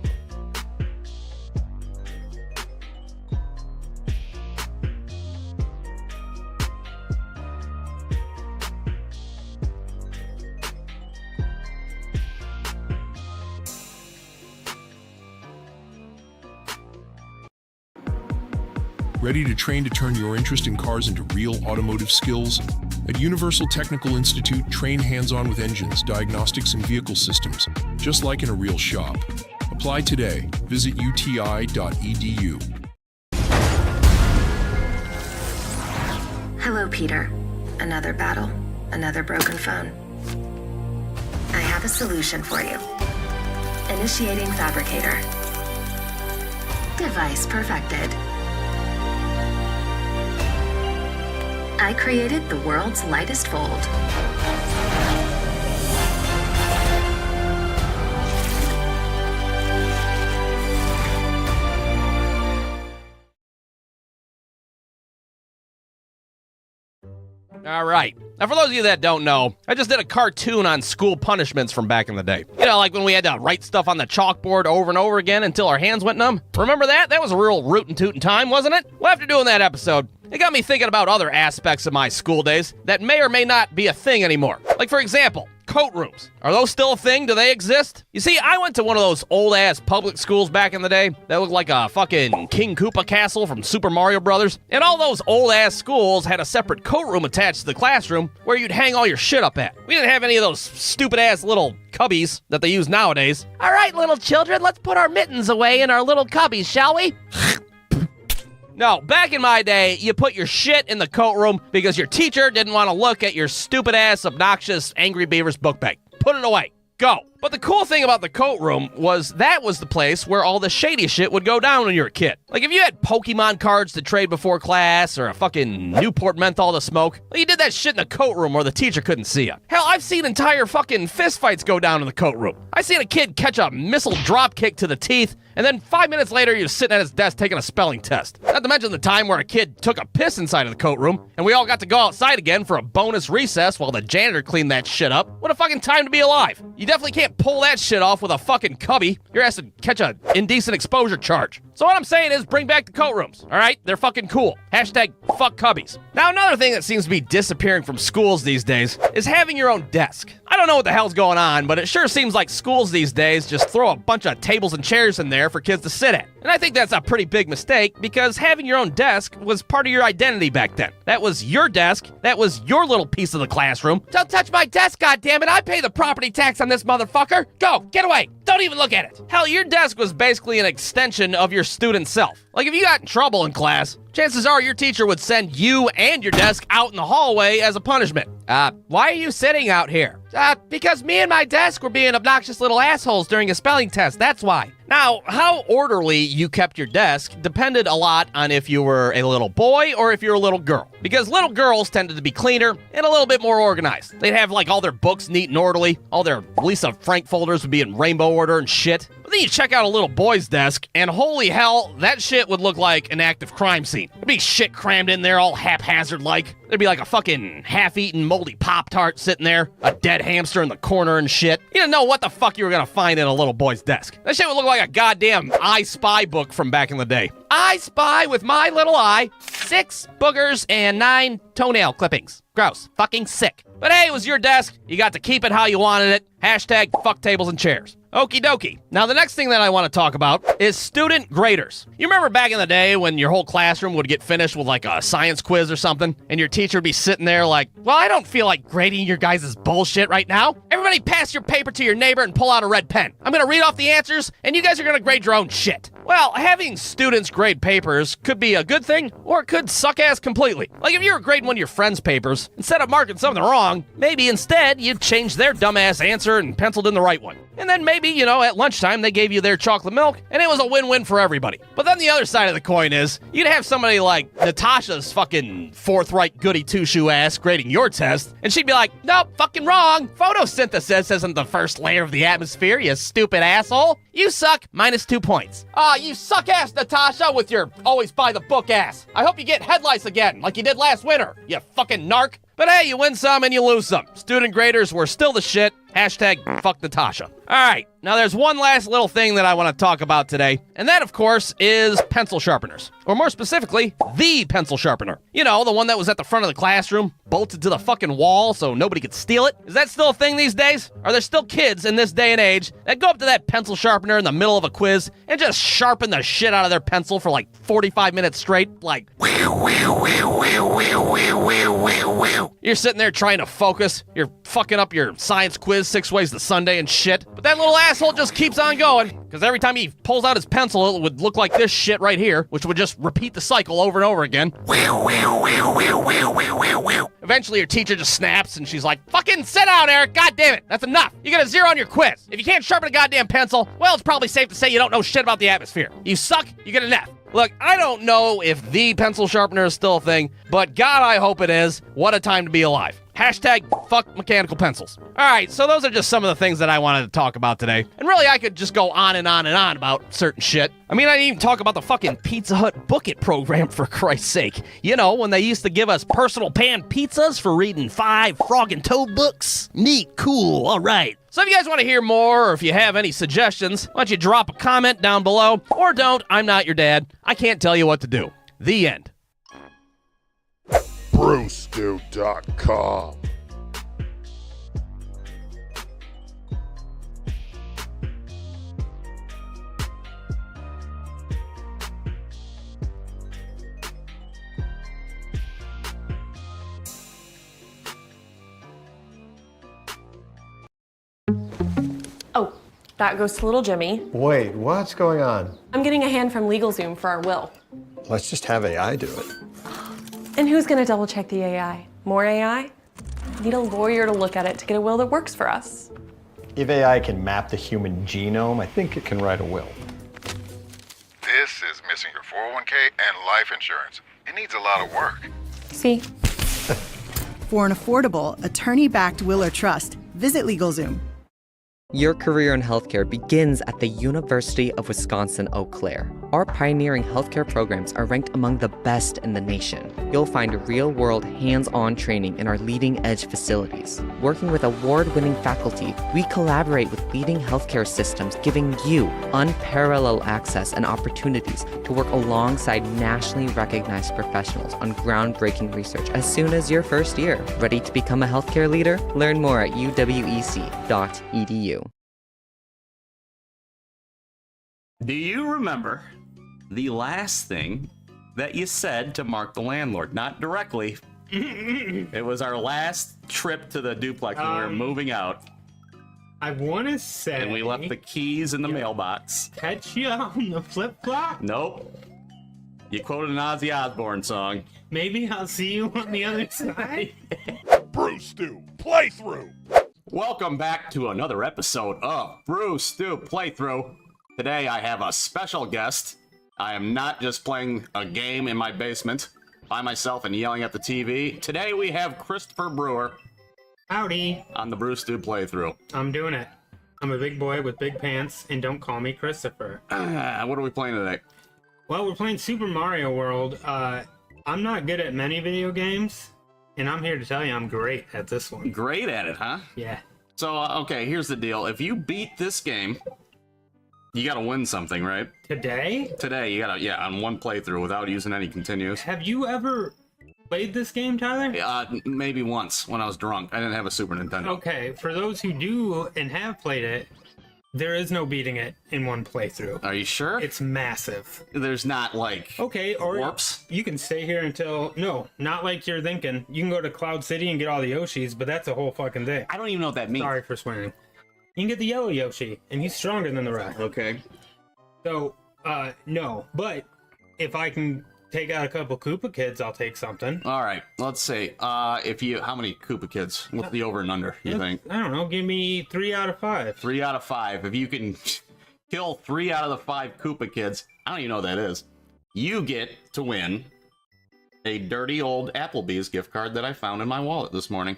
Ready to train to turn your interest in cars into real automotive skills? At Universal Technical Institute, train hands-on with engines, diagnostics, and vehicle systems, just like in a real shop. Apply today. Visit uti.edu. Hello, Peter. Another battle, another broken phone. I have a solution for you. Initiating Fabricator. Device perfected. I created the world's lightest fold. All right. Now, for those of you that don't know, I just did a cartoon on school punishments from back in the day. You know, like when we had to write stuff on the chalkboard over and over again until our hands went numb. Remember that? That was a real rootin' tootin' time, wasn't it? Well, after doing that episode, it got me thinking about other aspects of my school days that may or may not be a thing anymore. Like, for example, coat rooms. Are those still a thing? Do they exist? You see, I went to one of those old-ass public schools back in the day that looked like a fucking King Koopa castle from Super Mario Brothers. And all those old-ass schools had a separate coat room attached to the classroom where you'd hang all your shit up at. We didn't have any of those stupid-ass little cubbies that they use nowadays. All right, little children, let's put our mittens away in our little cubbies, shall we? No, back in my day, you put your shit in the coat room because your teacher didn't want to look at your stupid-ass, obnoxious Angry Beavers book bag. Put it away. Go. But the cool thing about the coat room was that was the place where all the shady shit would go down when you were a kid. Like if you had Pokemon cards to trade before class or a fucking Newport menthol to smoke, well, you did that shit in the coat room where the teacher couldn't see you. Hell, I've seen entire fucking fistfights go down in the coat room. I seen a kid catch a missile drop kick to the teeth, and then 5 minutes later, he was sitting at his desk taking a spelling test. Not to mention the time where a kid took a piss inside of the coat room, and we all got to go outside again for a bonus recess while the janitor cleaned that shit up. What a fucking time to be alive. You definitely can't pull that shit off with a fucking cubby. You're asked to catch a indecent exposure charge. So what I'm saying is bring back the coat rooms, all right? They're fucking cool. Hashtag fuck cubbies. Now, another thing that seems to be disappearing from schools these days is having your own desk. I don't know what the hell's going on, but it sure seems like schools these days just throw a bunch of tables and chairs in there for kids to sit at. And I think that's a pretty big mistake because having your own desk was part of your identity back then. That was your desk. That was your little piece of the classroom. Don't touch my desk, goddammit! I pay the property tax on this motherfucker! Go! Get away! Don't even look at it! Hell, your desk was basically an extension of your student self. Like if you got in trouble in class, chances are your teacher would send you and your desk out in the hallway as a punishment. Why are you sitting out here? Because me and my desk were being obnoxious little assholes during a spelling test, that's why. Now, how orderly you kept your desk depended a lot on if you were a little boy or if you were a little girl. Because little girls tended to be cleaner and a little bit more organized. They'd have like all their books neat and orderly. All their Lisa Frank folders would be in rainbow order and shit. But then you check out a little boy's desk, and holy hell, that shit would look like an active crime scene. There'd be shit crammed in there all haphazard-like. There'd be like a fucking half-eaten moldy Pop-Tart sitting there, a dead hamster in the corner and shit. You didn't know what the fuck you were gonna find in a little boy's desk. That shit would look like a goddamn I Spy book from back in the day. I spy with my little eye 6 boogers and 9 toenail clippings. Gross. Fucking sick. But hey, it was your desk. You got to keep it how you wanted it. Hashtag fuck tables and chairs. Okie dokie. Now, the next thing that I want to talk about is student graders. You remember back in the day when your whole classroom would get finished with like a science quiz or something, and your teacher would be sitting there like, well, I don't feel like grading your guys' bullshit right now. Everybody pass your paper to your neighbor and pull out a red pen. I'm going to read off the answers, and you guys are going to grade your own shit. Well, having students grade papers could be a good thing, or it could suck ass completely. Like if you were grading one of your friends' papers, instead of marking something wrong, maybe instead you'd change their dumbass answer and penciled in the right one. And then maybe, you know, at lunchtime they gave you their chocolate milk, and it was a win-win for everybody. But then the other side of the coin is, you'd have somebody like Natasha's fucking forthright goody two-shoe ass grading your test, and she'd be like, nope, fucking wrong. Photosynthesis isn't the first layer of the atmosphere, you stupid asshole. You suck, -2 points. You suck ass, Natasha, with your always by the book ass. I hope you get headlights again, like you did last winter, you fucking narc. But hey, you win some and you lose some. Student graders were still the shit. Hashtag fuck Natasha. All right, Now there's one last little thing that I want to talk about today, and that, of course, is pencil sharpeners. Or more specifically, the pencil sharpener. You know, the one that was at the front of the classroom, bolted to the fucking wall so nobody could steal it. Is that still a thing these days? Are there still kids in this day and age that go up to that pencil sharpener in the middle of a quiz and just sharpen the shit out of their pencil for like 45 minutes straight? Like, you're sitting there trying to focus, you're fucking up your science quiz 6 ways to Sunday and shit, but that little asshole just keeps on going, because every time he pulls out his pencil, it would look like this shit right here, which would just repeat the cycle over and over again. Eventually your teacher just snaps and she's like, fucking sit down, Eric, god damn it, that's enough. You get a 0 on your quiz. If you can't sharpen a goddamn pencil, well, it's probably safe to say you don't know shit about the atmosphere. You suck, you get an F. Look, I don't know if the pencil sharpener is still a thing, but God, I hope it is. What a time to be alive. Hashtag fuck mechanical pencils. All right, so those are just some of the things that I wanted to talk about today. And really, I could just go on and on and on about certain shit. I mean, I didn't even talk about the fucking Pizza Hut Book It program, for Christ's sake. You know, when they used to give us personal pan pizzas for reading 5 Frog and Toad books. Neat, cool, all right. So if you guys want to hear more, or if you have any suggestions, why don't you drop a comment down below, or don't, I'm not your dad. I can't tell you what to do. The end. BruceDude.com. Oh, that goes to little Jimmy. Wait, what's going on? I'm getting a hand from LegalZoom for our will. Let's just have AI do it. And who's gonna double check the AI? More AI? Need a lawyer to look at it to get a will that works for us. If AI can map the human genome, I think it can write a will. This is missing your 401k and life insurance. It needs a lot of work. See? For an affordable, attorney-backed will or trust, visit LegalZoom. Your career in healthcare begins at the University of Wisconsin-Eau Claire. Our pioneering healthcare programs are ranked among the best in the nation. You'll find real-world, hands-on training in our leading-edge facilities. Working with award-winning faculty, we collaborate with leading healthcare systems, giving you unparalleled access and opportunities to work alongside nationally recognized professionals on groundbreaking research as soon as your first year. Ready to become a healthcare leader? Learn more at uwec.edu. Do you remember the last thing that you said to Mark the landlord? Not directly. It was our last trip to the duplex when we were moving out. I want to say... And we left the keys in the mailbox. Catch you on the flip-flop? Nope. You quoted an Ozzy Osbourne song. Maybe I'll see you on the other side. Bruce Stu Playthrough. Welcome back to another episode of Bruce Stu Playthrough. Today I have a special guest. I am not just playing a game in my basement by myself and yelling at the TV. Today we have Christopher Brewer. Howdy. On the Bruce Stu Playthrough. I'm doing it. I'm a big boy with big pants, and don't call me Christopher. What are we playing today? Well, we're playing Super Mario World. I'm not good at many video games, and I'm here to tell you I'm great at this one. Great at it, huh? Yeah. So, okay, here's the deal. If you beat this game, you gotta win something, right? Today? Today, you gotta, yeah, on one playthrough without using any continues. Have you ever played this game, Tyler? Maybe once when I was drunk. I didn't have a Super Nintendo. Okay, for those who do and have played it, there is no beating it in one playthrough. Are you sure? It's massive. There's not, like, okay, or warps? You can stay here until... No, not like you're thinking. You can go to Cloud City and get all the Yoshis, but that's a whole fucking thing. I don't even know what that means. Sorry for swearing. You can get the yellow Yoshi, and he's stronger than the rest. Okay. So, no. But if I can take out a couple Koopa kids, I'll take something. All right. Let's see. How many Koopa kids? What's the over and under, you think? I don't know. Give me 3 out of 5. 3 out of 5. If you can kill 3 out of the 5 Koopa kids, I don't even know what that is, you get to win a dirty old Applebee's gift card that I found in my wallet this morning.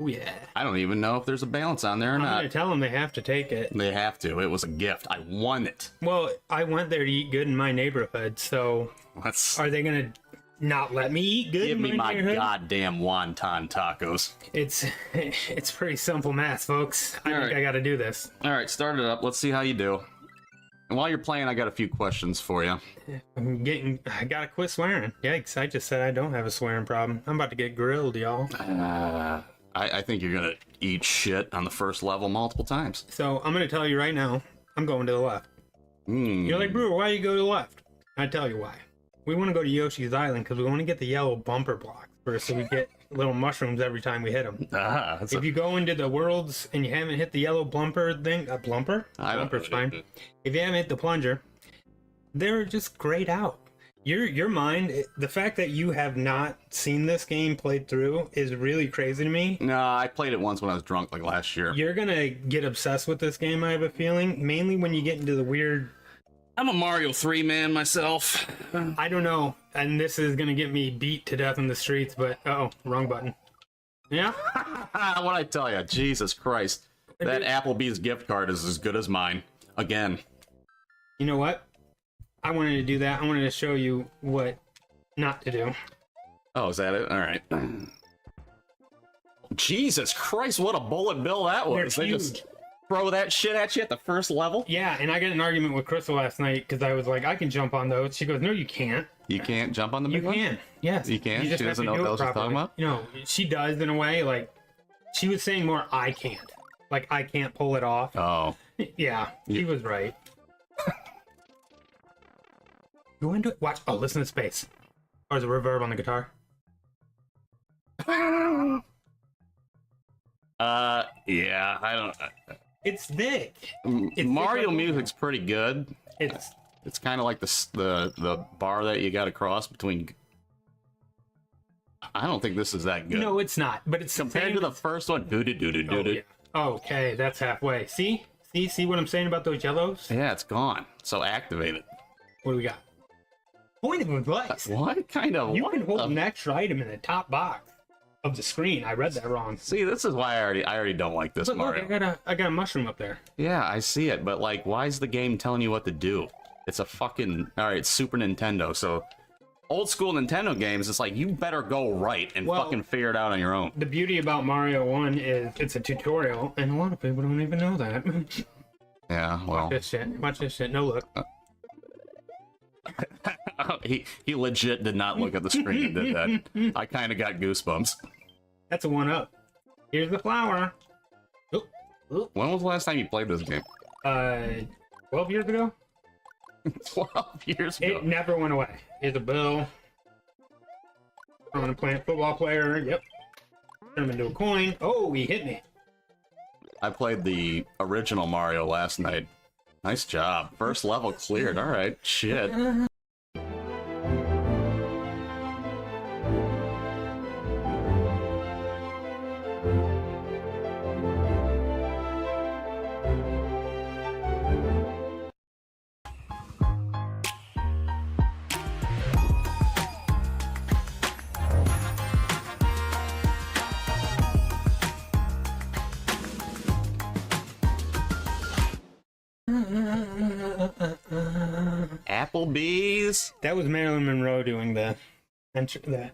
Oh, yeah. I don't even know if there's a balance on there or I'm not. gonna tell them they have to take it. They have to. It was a gift. I won it. Well, I went there to eat good in my neighborhood, so... Are they gonna not let me eat good. Give me in my neighborhood. goddamn wonton tacos. It's pretty simple math, folks. I think I got to do this. All right, start it up. Let's see how you do. And while you're playing, I got a few questions for you. I gotta quit swearing. Yikes! I just said I don't have a swearing problem. I'm about to get grilled, y'all. I think you're gonna eat shit on the first level multiple times. So I'm gonna tell you right now. I'm going to the left. You're like, Brewer, why you go to the left? I tell you why. We want to go to Yoshi's Island because we want to get the yellow bumper blocks first, so we get little mushrooms every time we hit them. If you go into the worlds and you haven't hit the yellow blumper thing, blumper's fine. If you haven't hit the plunger, they're just grayed out. Your mind, the fact that you have not seen this game played through is really crazy to me. No, I played it once when I was drunk, like last year. You're gonna get obsessed with this game, I have a feeling, mainly when you get into the weird... I'm a Mario 3 man myself. I don't know, and this is gonna get me beat to death in the streets, but wrong button. Yeah? What I tell you, Jesus Christ. That Applebee's gift card is as good as mine. Again. You know what? I wanted to do that. I wanted to show you what not to do. Oh, is that it? All right. Jesus Christ, what a bullet bill that was. They just throw that shit at you at the first level? Yeah, and I got in an argument with Crystal last night because I was like, I can jump on those. She goes, no, you can't. You can't jump on the big one? You can. Yes. You can? You She doesn't know what else you're talking about? You know, she does in a way. Like, she was saying more, I can't. Like, I can't pull it off. Oh. Yeah, she was right. Go into it. Watch. Oh, listen to space. Or is it reverb on the guitar? Yeah, I don't... It's thick. Mario music's pretty good. It's kind of like the bar that you got to cross between... I don't think this is that good. No, it's not. But it's compared to the first one. Yeah. Okay, that's halfway. See what I'm saying about those yellows? Yeah, it's gone. So activate it. What do we got? Point of advice. What kind of? You can hold an extra item in the top box of the screen. I read that wrong. See, this is why I already don't like this Mario. Look, I got a mushroom up there. Yeah, I see it, but like, why is the game telling you what to do? It's a fucking it's Super Nintendo, so old school Nintendo games. It's like you better go right and fucking figure it out on your own. The beauty about Mario 1 is it's a tutorial, and a lot of people don't even know that. Yeah, well. Watch this shit. Watch this shit. No look. He legit did not look at the screen and did that. I kind of got goosebumps. That's a 1-up. Here's the flower. When was the last time you played this game? 12 years ago? 12 years ago. It never went away. Here's a bill. I'm gonna play a football player. Yep. Turn him into a coin. Oh, he hit me. I played the original Mario last night. Nice job. First level cleared. All right. Shit. Applebee's. That was Marilyn Monroe doing the That's your Marilyn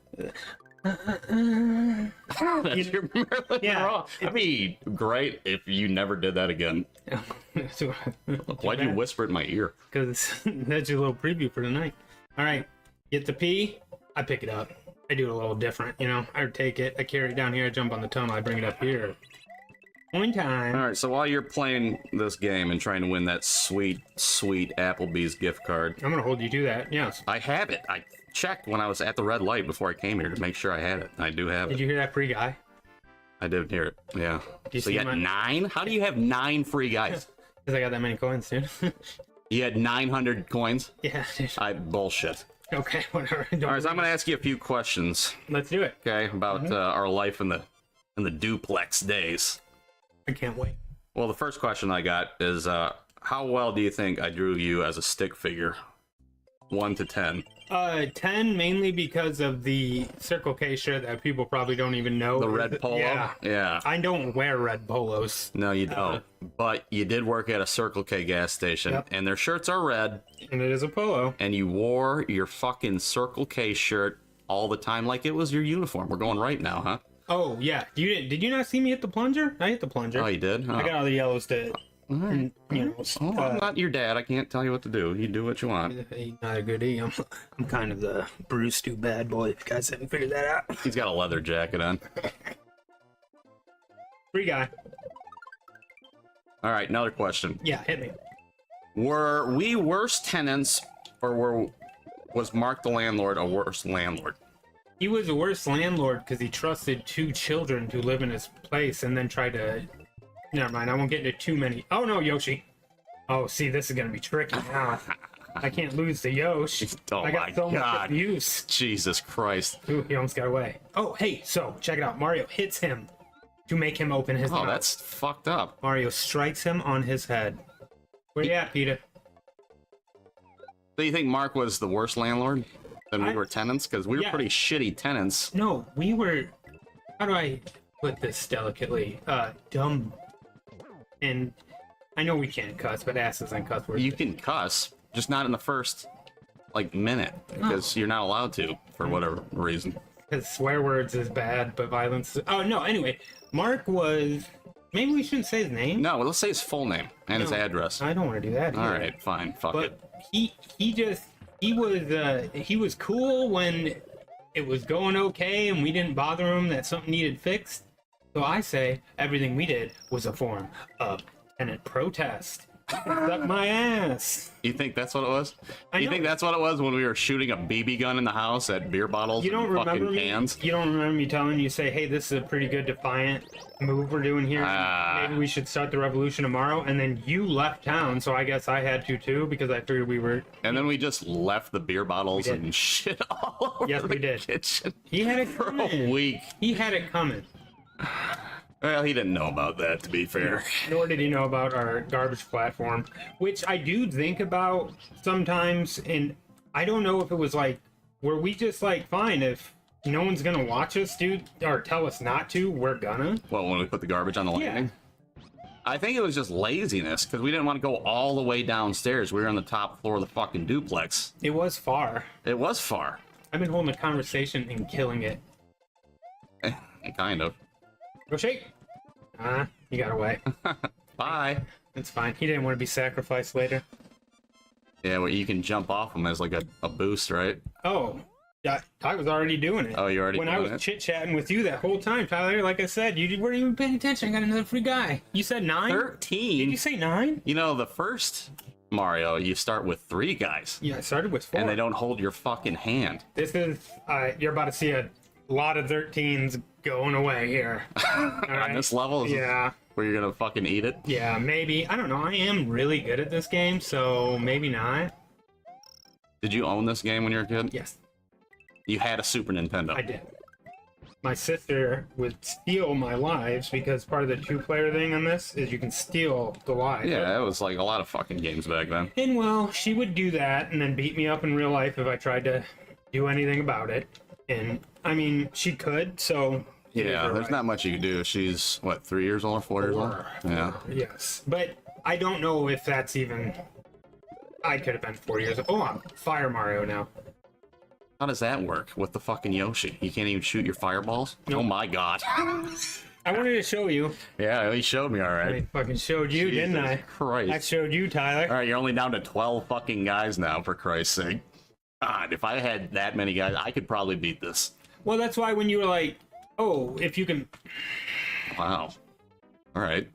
Monroe. It'd be great if you never did that again. Why'd you whisper it in my ear? Because that's your little preview for tonight. All right, get the P. I pick it up. I do it a little different, you know. I take it, I carry it down here, I jump on the tunnel, I bring it up here. Point time. All right, so while you're playing this game and trying to win that sweet, sweet Applebee's gift card, I'm gonna hold you to that. Yes, I have it. I checked when I was at the red light before I came here to make sure I had it. I do have it. Did you hear that free guy? I did hear it. Yeah. You so you had 9? How do you have 9 free guys? Because I got that many coins, dude. You had 900 coins? Yeah. Bullshit. Okay, whatever. All right, so I'm gonna ask you a few questions. Let's do it. Okay, about our life in the duplex days. I can't wait. Well, the first question I got is, how well do you think I drew you as a stick figure? 1 to 10. 10 mainly because of the Circle K shirt that people probably don't even know. The red polo? Yeah. I don't wear red polos. No, you don't. But you did work at a Circle K gas station, and their shirts are red. And it is a polo. And you wore your fucking Circle K shirt all the time like it was your uniform. We're going right now, huh? Oh yeah. Did you not see me hit the plunger? I hit the plunger. Oh, you did? I got all the yellows to. All right. You know, I'm not your dad. I can't tell you what to do. You do what you want. Not a goodie. I'm kind of the Bruce Stu bad boy. If you guys haven't figured that out. He's got a leather jacket on. Free guy. All right, another question. Yeah, hit me. Were we worse tenants, or was Mark the landlord a worse landlord? He was a worse landlord because he trusted 2 children to live in his place and then tried to... Never mind, I won't get into too many. Oh no, Yoshi. Oh, see, this is going to be tricky now. I can't lose to Yoshi. Oh I got my so much God. abuse. Jesus Christ. Ooh, he almost got away. Oh, hey, so, check it out. Mario hits him to make him open his mouth. Oh, that's fucked up. Mario strikes him on his head. Where you at, Peter? Do you think Mark was the worst landlord than we were tenants? Because we were pretty shitty tenants. No, we were... How do I put this delicately? Dumb. And I know we can't cuss, but ass isn't cuss words. You can cuss, just not in the first, like, minute. Because you're not allowed to, for whatever reason. Because swear words is bad, but violence... Oh, no, anyway. Mark was... Maybe we shouldn't say his name? No, let's say his full name and his address. I don't want to do that. All right, fine. Fuck it. He was cool when it was going okay and we didn't bother him that something needed fixed. So I say everything we did was a form of tenant protest. Suck my ass. You think that's what it was? You think that's what it was when we were shooting a BB gun in the house at beer bottles You don't and remember fucking me? cans? You don't remember me telling you, say, hey, this is a pretty good defiant move we're doing here. Maybe we should start the revolution tomorrow. And then you left town, so I guess I had to too, because I figured we were... And then we just left the beer bottles and shit all over Yes, we did. kitchen. He had it for coming. a week. He had it coming. Well, he didn't know about that, to be fair. Nor did he know about our garbage platform, which I do think about sometimes, and I don't know if it was like, were we just like, fine, if no one's gonna watch us, dude, or tell us not to, we're gonna? Well, when we put the garbage on the landing? I think it was just laziness, because we didn't want to go all the way downstairs. We were on the top floor of the fucking duplex. It was far. It was far. I've been holding a conversation and killing it. Kind of. Go shake. He got away. Bye. It's fine. He didn't want to be sacrificed later. Yeah, well, you can jump off them as like a boost, right? Oh, yeah, I was already doing it. Oh, you already When I doing was it? chit-chatting with you that whole time, Tyler, like I said, you weren't even paying attention. I got another free guy. You said 9? 13? Did you say 9? You know, the first Mario, you start with 3 guys. Yeah, I started with 4. And they don't hold your fucking hand. This is, you're about to see a lot of 13s going away here. On this level? Is Yeah. Where you're gonna fucking eat it? Yeah, maybe. I don't know. I am really good at this game, so maybe not. Did you own this game when you were a kid? Yes. You had a Super Nintendo? I did. My sister would steal my lives because part of the 2-player thing on this is you can steal the lives. Yeah, that was like a lot of fucking games back then. And well, she would do that and then beat me up in real life if I tried to do anything about it. And I mean, she could, so... Yeah, there's not much you can do. She's, what, 3 years old or 4 years old? Yeah. Yes. But I don't know if that's even... I could have been 4 years old. Oh, I'm Fire Mario now. How does that work with the fucking Yoshi? You can't even shoot your fireballs? Oh my god. I wanted to show you. Yeah, he showed me alright. I fucking showed you, didn't I? Christ. I showed you, Tyler. Alright, you're only down to 12 fucking guys now, for Christ's sake. God, if I had that many guys, I could probably beat this. Well, that's why when you were like, oh, if you can... Wow. Alright.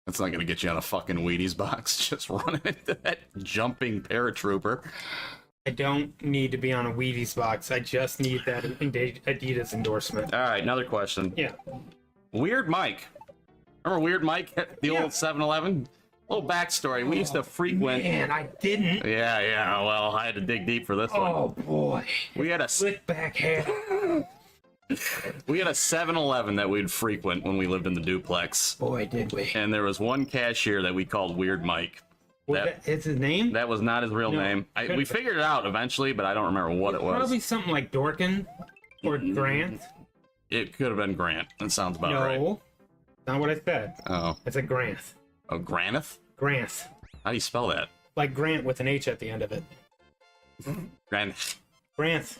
That's not gonna get you on a fucking Wheaties box, just running into that jumping paratrooper. I don't need to be on a Wheaties box. I just need that Adidas endorsement. Alright, another question. Yeah. Weird Mike. Remember Weird Mike at the old 7-Eleven? Little backstory. We used to frequent... Man, I didn't. Yeah, well, I had to dig deep for this one. Oh, boy. We had a... Slick back hair. We had a 7-Eleven that we'd frequent when we lived in the duplex. Boy, did we. And there was one cashier that we called Weird Mike. It's his name? That was not his real name. We figured it out eventually, but I don't remember what it was. Probably something like Dorkin or Grant. It could have been Grant. That sounds about right. No, not what I said. Oh. It's a Grant. Oh, Granith? Grant. How do you spell that? Like Grant with an H at the end of it. Grant. Grant.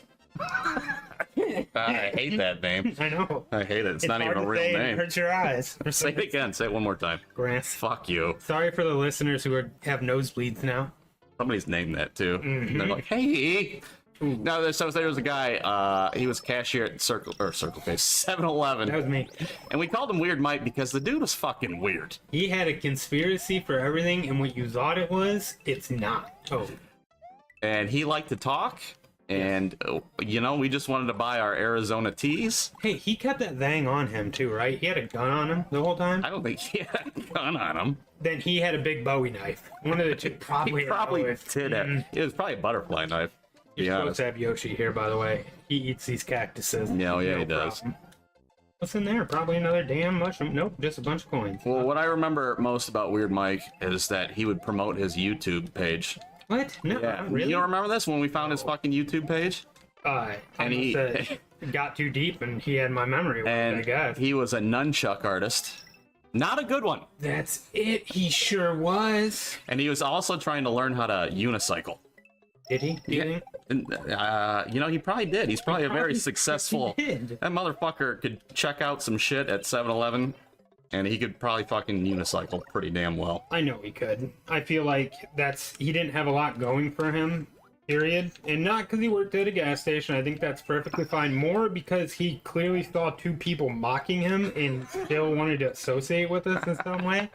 I hate that name. I know. I hate it. It's not hard even a to real say, it name. hurts your eyes. Say it again. Say it one more time. Grant. Fuck you. Sorry for the listeners who have nosebleeds now. Somebody's named that too. Mhm. They're like, hey. No, there was a guy. He was cashier at Circle K, 7-Eleven. That was me. And we called him Weird Mike because the dude was fucking weird. He had a conspiracy for everything, and what you thought it was, it's not. Oh. And he liked to talk. And, we just wanted to buy our Arizona teas. Hey, he kept that thing on him too, right? He had a gun on him the whole time? I don't think he had a gun on him. Then he had a big Bowie knife. One of the two probably. He probably did have. It was probably a butterfly knife. You're supposed to have Yoshi here, by the way. He eats these cactuses. Yeah, he does. What's in there? Probably another damn mushroom. Nope, just a bunch of coins. Well, what I remember most about Weird Mike is that he would promote his YouTube page. What? No, Yeah. really? You don't remember this when we found his fucking YouTube page? And he got too deep and he had my memory work, I guess. He was a nunchuck artist. Not a good one. That's it. He sure was. And he was also trying to learn how to unicycle. Did he? Do you think? And, he probably did. He's probably a very successful. That motherfucker could check out some shit at 7-Eleven, and he could probably fucking unicycle pretty damn well. I know he could. I feel like he didn't have a lot going for him, period. And not because he worked at a gas station. I think that's perfectly fine. More because he clearly saw two people mocking him and still wanted to associate with us in some way.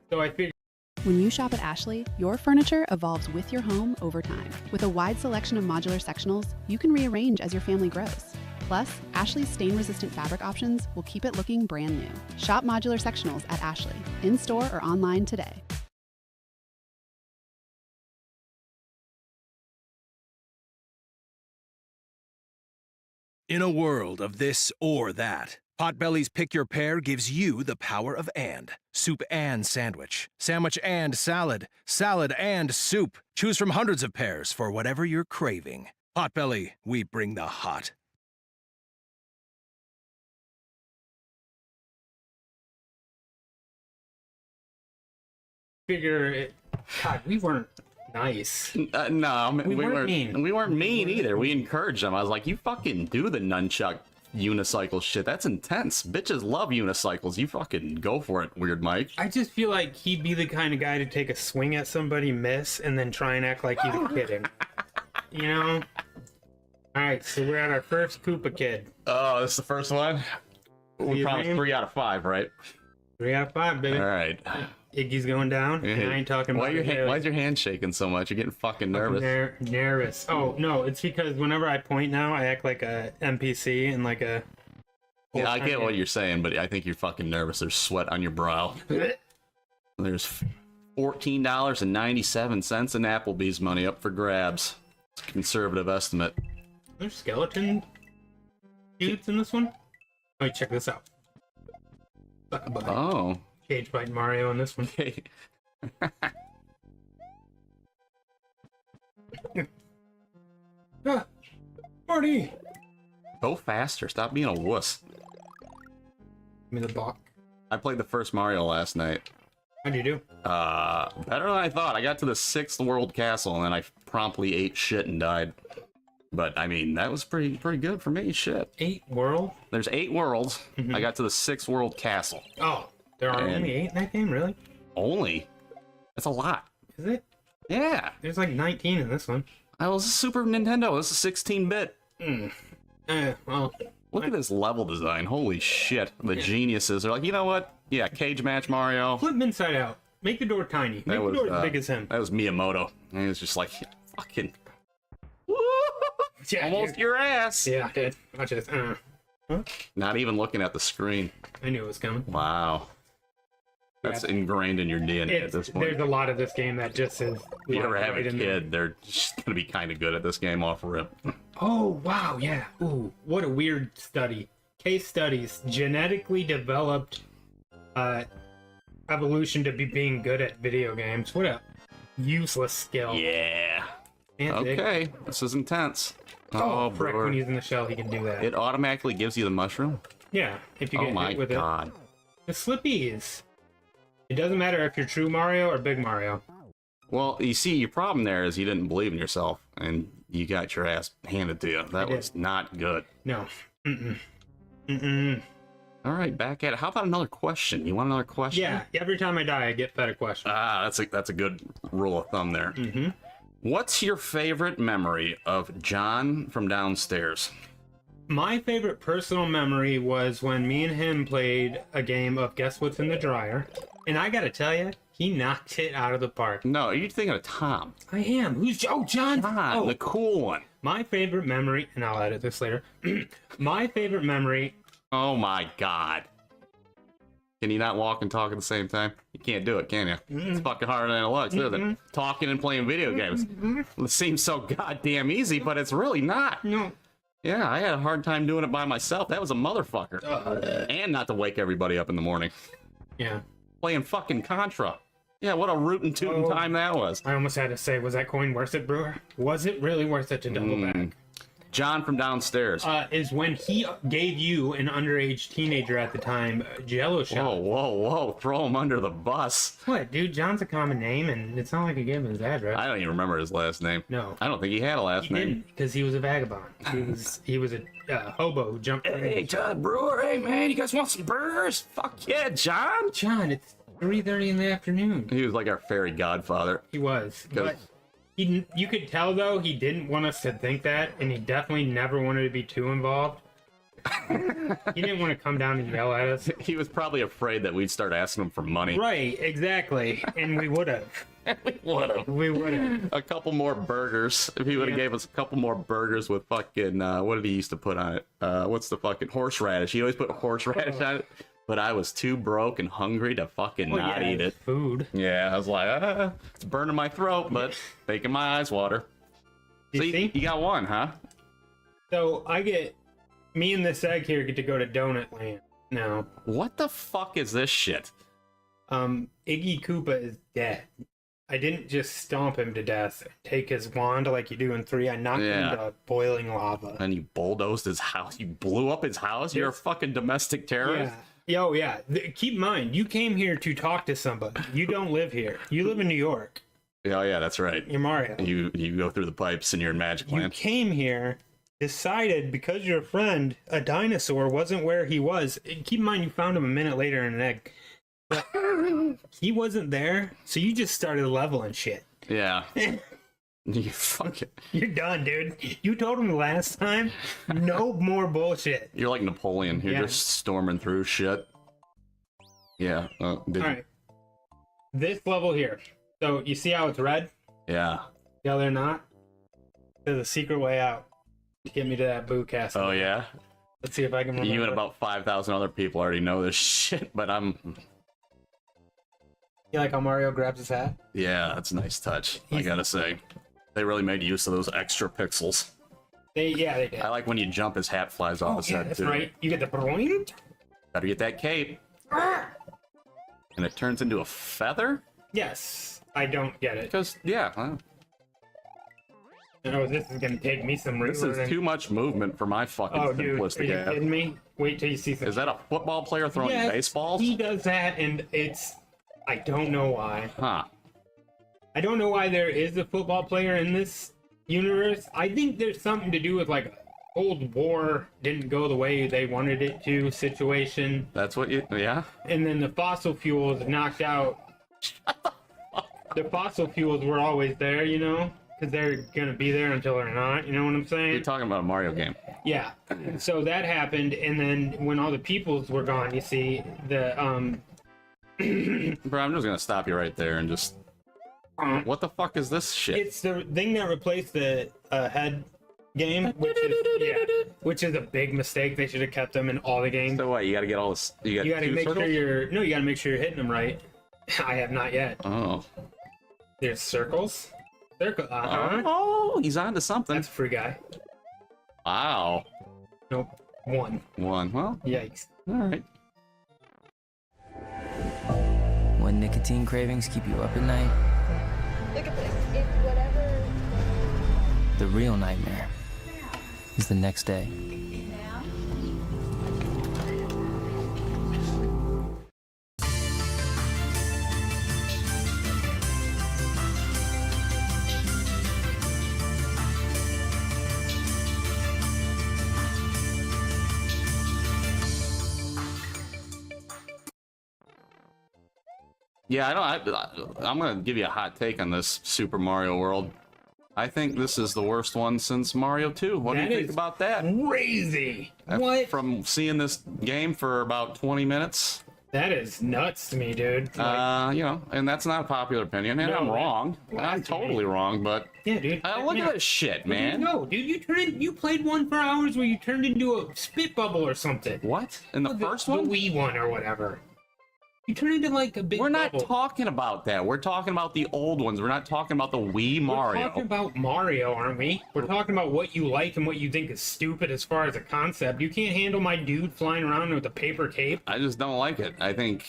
So I figured. When you shop at Ashley, your furniture evolves with your home over time. With a wide selection of modular sectionals, you can rearrange as your family grows. Plus, Ashley's stain-resistant fabric options will keep it looking brand new. Shop modular sectionals at Ashley, in-store or online today. In a world of this or that, Potbelly's Pick Your Pair gives you the power of and. Soup and sandwich. Sandwich and salad. Salad and soup. Choose from hundreds of pairs for whatever you're craving. Potbelly, we bring the hot. God, we weren't nice. No, we weren't mean. We weren't mean either. We encouraged him. I was like, you fucking do the nunchuck unicycle shit. That's intense. Bitches love unicycles. You fucking go for it, Weird Mike. I just feel like he'd be the kind of guy to take a swing at somebody, miss, and then try and act like he's kidding. You know? Alright, so we're at our first Koopa Kid. Oh, this is the first one? We promised 3 out of 5, right? 3 out of 5, baby. Alright. Iggy's going down, and I ain't talking about why is your hand shaking so much? You're getting fucking nervous. Nervous. Oh, no, it's because whenever I point now, I act like a NPC and like a... Yeah, I get what you're saying, but I think you're fucking nervous. There's sweat on your brow. There's $14.97 in Applebee's money up for grabs. It's a conservative estimate. There's skeleton dudes in this one? Oh, check this out. Oh. Cage fighting Mario in this one. Marty! Go faster. Stop being a wuss. Give me the block. I played the first Mario last night. How'd you do? Better than I thought. I got to the 6th world castle, and then I promptly ate shit and died. But, I mean, that was pretty good for me. Shit. 8 world? There's 8 worlds. I got to the 6th world castle. Oh, there are only 8 in that game, really? Only? That's a lot. Is it? Yeah. There's like 19 in this one. Oh, this is Super Nintendo. This is 16-bit. Well... Look at this level design. Holy shit. The geniuses are like, you know what? Yeah, cage match Mario. Flip him inside out. Make the door tiny. Make the door as big as him. That was Miyamoto. And he was just like, fucking... Yeah, almost your ass. Yeah, I did. Watch this. Huh? Not even looking at the screen. I knew it was coming. Wow. That's ingrained in your DNA at this point. There's a lot of this game that just is... If you ever have a kid, they're just going to be kind of good at this game off rip. Oh, wow, yeah. Ooh, what a weird study. Case studies. Genetically developed evolution to be being good at video games. What a useless skill. Yeah. Antic. Okay, this is intense. Oh, frick, when he's in the shell, he can do that. It automatically gives you the mushroom? Yeah, if you get hit with it. The slippies. It doesn't matter if you're true Mario or big Mario. Well, you see, your problem there is you didn't believe in yourself, and you got your ass handed to you. That was not good. No. Mm-mm. All right, back at it. How about another question? You want another question? Yeah, every time I die, I get fed a question. Ah, that's a good rule of thumb there. Mm-hmm. What's your favorite memory of John from downstairs? My favorite personal memory was when me and him played a game of Guess What's in the Dryer. And I gotta tell you, he knocked it out of the park. No, you're thinking of Tom. I am. Who's John? John, Oh, the cool one. My favorite memory, and I'll edit this later. My favorite memory. Oh my God. Can you not walk and talk at the same time? You can't do it, can you? It's fucking harder than it looks, isn't it? Talking and playing video games. It seems so goddamn easy, but it's really not. No. Yeah, I had a hard time doing it by myself. That was a motherfucker. And not to wake everybody up in the morning. Yeah. Playing fucking Contra. Yeah, what a rootin' tootin' time that was. I almost had to say, was that coin worth it, Brewer? Was it really worth it to double back? John from downstairs. Is when he gave you, an underage teenager at the time, Jello shot. Whoa. Throw him under the bus. What, dude? John's a common name, and it's not like he gave him his address. I don't even remember his last name. No. I don't think he had a last He name. didn't, because he was a vagabond. He was a hobo who jumped. Hey, John Brewer. Hey, man, you guys want some burgers? Fuck yeah, John. John, it's 3:30 in the afternoon. He was like our fairy godfather. He was. But you could tell, though, he didn't want us to think that, and he definitely never wanted to be too involved. He didn't want to come down and yell at us. He was probably afraid that we'd start asking him for money. Right, exactly. And we would have. We would have. A couple more burgers. If he would have gave us a couple more burgers with fucking, what did he used to put on it? What's the fucking horseradish? He always put horseradish on it. But I was too broke and hungry to fucking not eat it. Food. Yeah, I was like, it's burning my throat, but making my eyes water. So you got one, huh? So me and this egg here get to go to Donut Land now. What the fuck is this shit? Iggy Koopa is dead. I didn't just stomp him to death, take his wand like you do in 3. I knocked him into boiling lava. And you bulldozed his house. You blew up his house? You're a fucking domestic terrorist? Yeah. Keep in mind, you came here to talk to somebody. You don't live here. You live in New York. Oh, yeah, that's right. You're Mario. You go through the pipes and you're in Magic Land. You came here, decided because you're a friend, a dinosaur wasn't where he was. Keep in mind, you found him a minute later in an egg. But he wasn't there, so you just started leveling shit. Yeah. You fucking... You're done, dude. You told him last time, no more bullshit. You're like Napoleon. You're just storming through shit. Yeah. Alright. This level here. So, you see how it's red? Yeah. Yeah, they're not. There's a secret way out to get me to that boo castle. Oh, yeah? Let's see if I can remember. You and about 5,000 other people already know this shit, but I'm... You like how Mario grabs his hat? Yeah, that's a nice touch, I gotta say. They really made use of those extra pixels. They did. I like when you jump, his hat flies off his head, that's too. right. You get the broing. Gotta get that cape. And it turns into a feather? Yes. I don't get it. Because, yeah. Oh, this is gonna take me some This is too much movement for my fucking simplistic are you ass. kidding me? Wait till you see something. Is that a football player throwing baseballs? He does that, and I don't know why. Huh. I don't know why there is a football player in this universe. I think there's something to do with like Cold War didn't go the way they wanted it to situation. That's what you, yeah? And then the fossil fuels knocked out. The fossil fuels were always there, you know? Because they're going to be there until they're not, you know what I'm saying? You're talking about a Mario game. Yeah. So that happened, and then when all the peoples were gone, you see, the, Bro, I'm just going to stop you right there and just... What the fuck is this shit? It's the thing that replaced the head game, which is a big mistake. They should have kept them in all the games. So what? You got to get all this. You got to make circles? sure you got to make sure you're hitting them right. I have not yet. Oh. There's circles. Circle. Oh, he's on to something. That's a free guy. Wow. Nope. One. Well. Yikes. All right. When nicotine cravings keep you up at night. Look at this. It's whatever. The real nightmare is the next day. Yeah, I'm gonna give you a hot take on this Super Mario World. I think this is the worst one since Mario 2. What do you think about that? Crazy. What? From seeing this game for about 20 minutes. That is nuts to me, dude. You know, and that's not a popular opinion, and No, I'm wrong. I'm totally wrong, but yeah, dude. look at this shit, man. No, dude, you played one for hours where you turned into a spit bubble or something. What? In the first one? The Wii one or whatever. You turned into like a big We're not bubble. talking about that. We're talking about the old ones. We're not talking about the Wii Mario. We're talking about Mario, aren't we? We're talking about what you like and what you think is stupid as far as a concept. You can't handle my dude flying around with a paper cape. I just don't like it. I think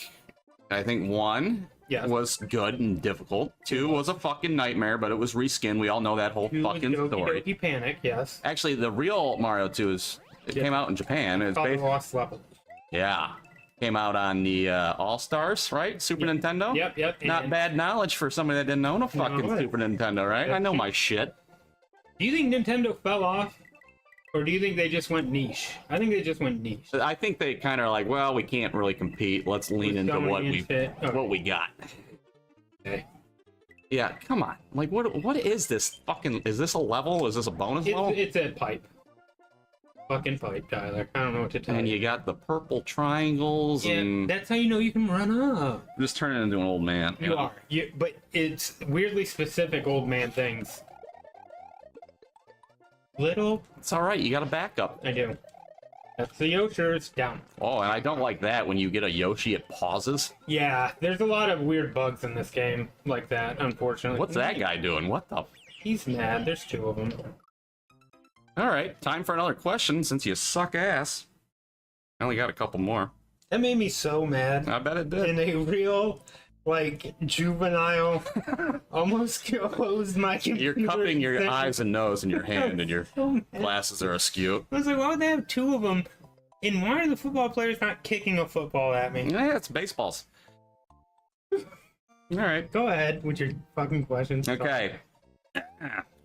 1 was good and difficult. 2 was a fucking nightmare, but it was reskinned. We all know that whole fucking story. Doki Panic, yes. Actually, the real Mario 2 came out in Japan. It's called Lost Level. Yeah. Came out on the All-Stars, right? Super Nintendo? Yep. Not bad knowledge for somebody that didn't own a fucking Super Nintendo, right? I know my shit. Do you think Nintendo fell off? Or do you think they just went niche? I think they just went niche. I think they kind of like, well, we can't really compete. Let's lean into what we got. Okay. Yeah, come on. Like, what is this fucking... Is this a level? Is this a bonus level? It's a pipe. Fucking pipe, Tyler. I don't know what to tell you. And you got the purple triangles. Yeah, and that's how you know you can run up. Just turning into an old man. You are. But it's weirdly specific old man things. Little. It's all right. You got a backup. I do. That's the Yoshi's down. Oh, and I don't like that when you get a Yoshi, it pauses. Yeah, there's a lot of weird bugs in this game like that, unfortunately. What's that guy doing? What the? He's mad. There's 2 of them. All right, time for another question since you suck ass. I only got a couple more. That made me so mad. I bet it did. In a real, like, juvenile, almost closed my computer. You're cupping your eyes and nose in your hand, and your glasses are askew. I was like, why would they have 2 of them? And why are the football players not kicking a football at me? Yeah, it's baseballs. All right. Go ahead with your fucking questions. Okay.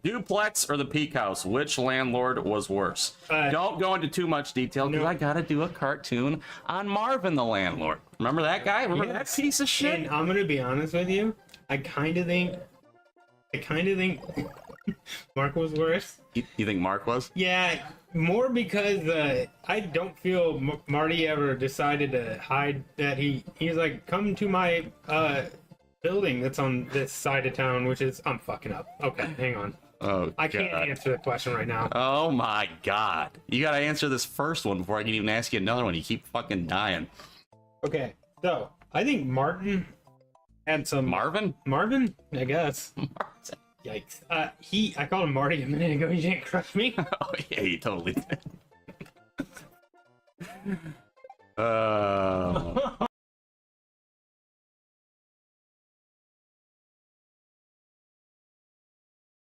Duplex or the Peak House? Which landlord was worse? Don't go into too much detail because I gotta do a cartoon on Marvin the landlord. Remember that guy? Remember that piece of shit? And I'm gonna be honest with you. I kind of think Mark was worse. You think Mark was? Yeah, more because I don't feel Marty ever decided to hide that he's like, come to my building that's on this side of town, which is I'm fucking up. Okay, hang on. Oh, I can't answer the question right now. Oh my god. You gotta answer this first one before I can even ask you another one. You keep fucking dying. Okay, so I think Martin had some... Marvin? Marvin? I guess. Martin. Yikes. I called him Marty a minute ago. You didn't crush me? Oh yeah, you totally did.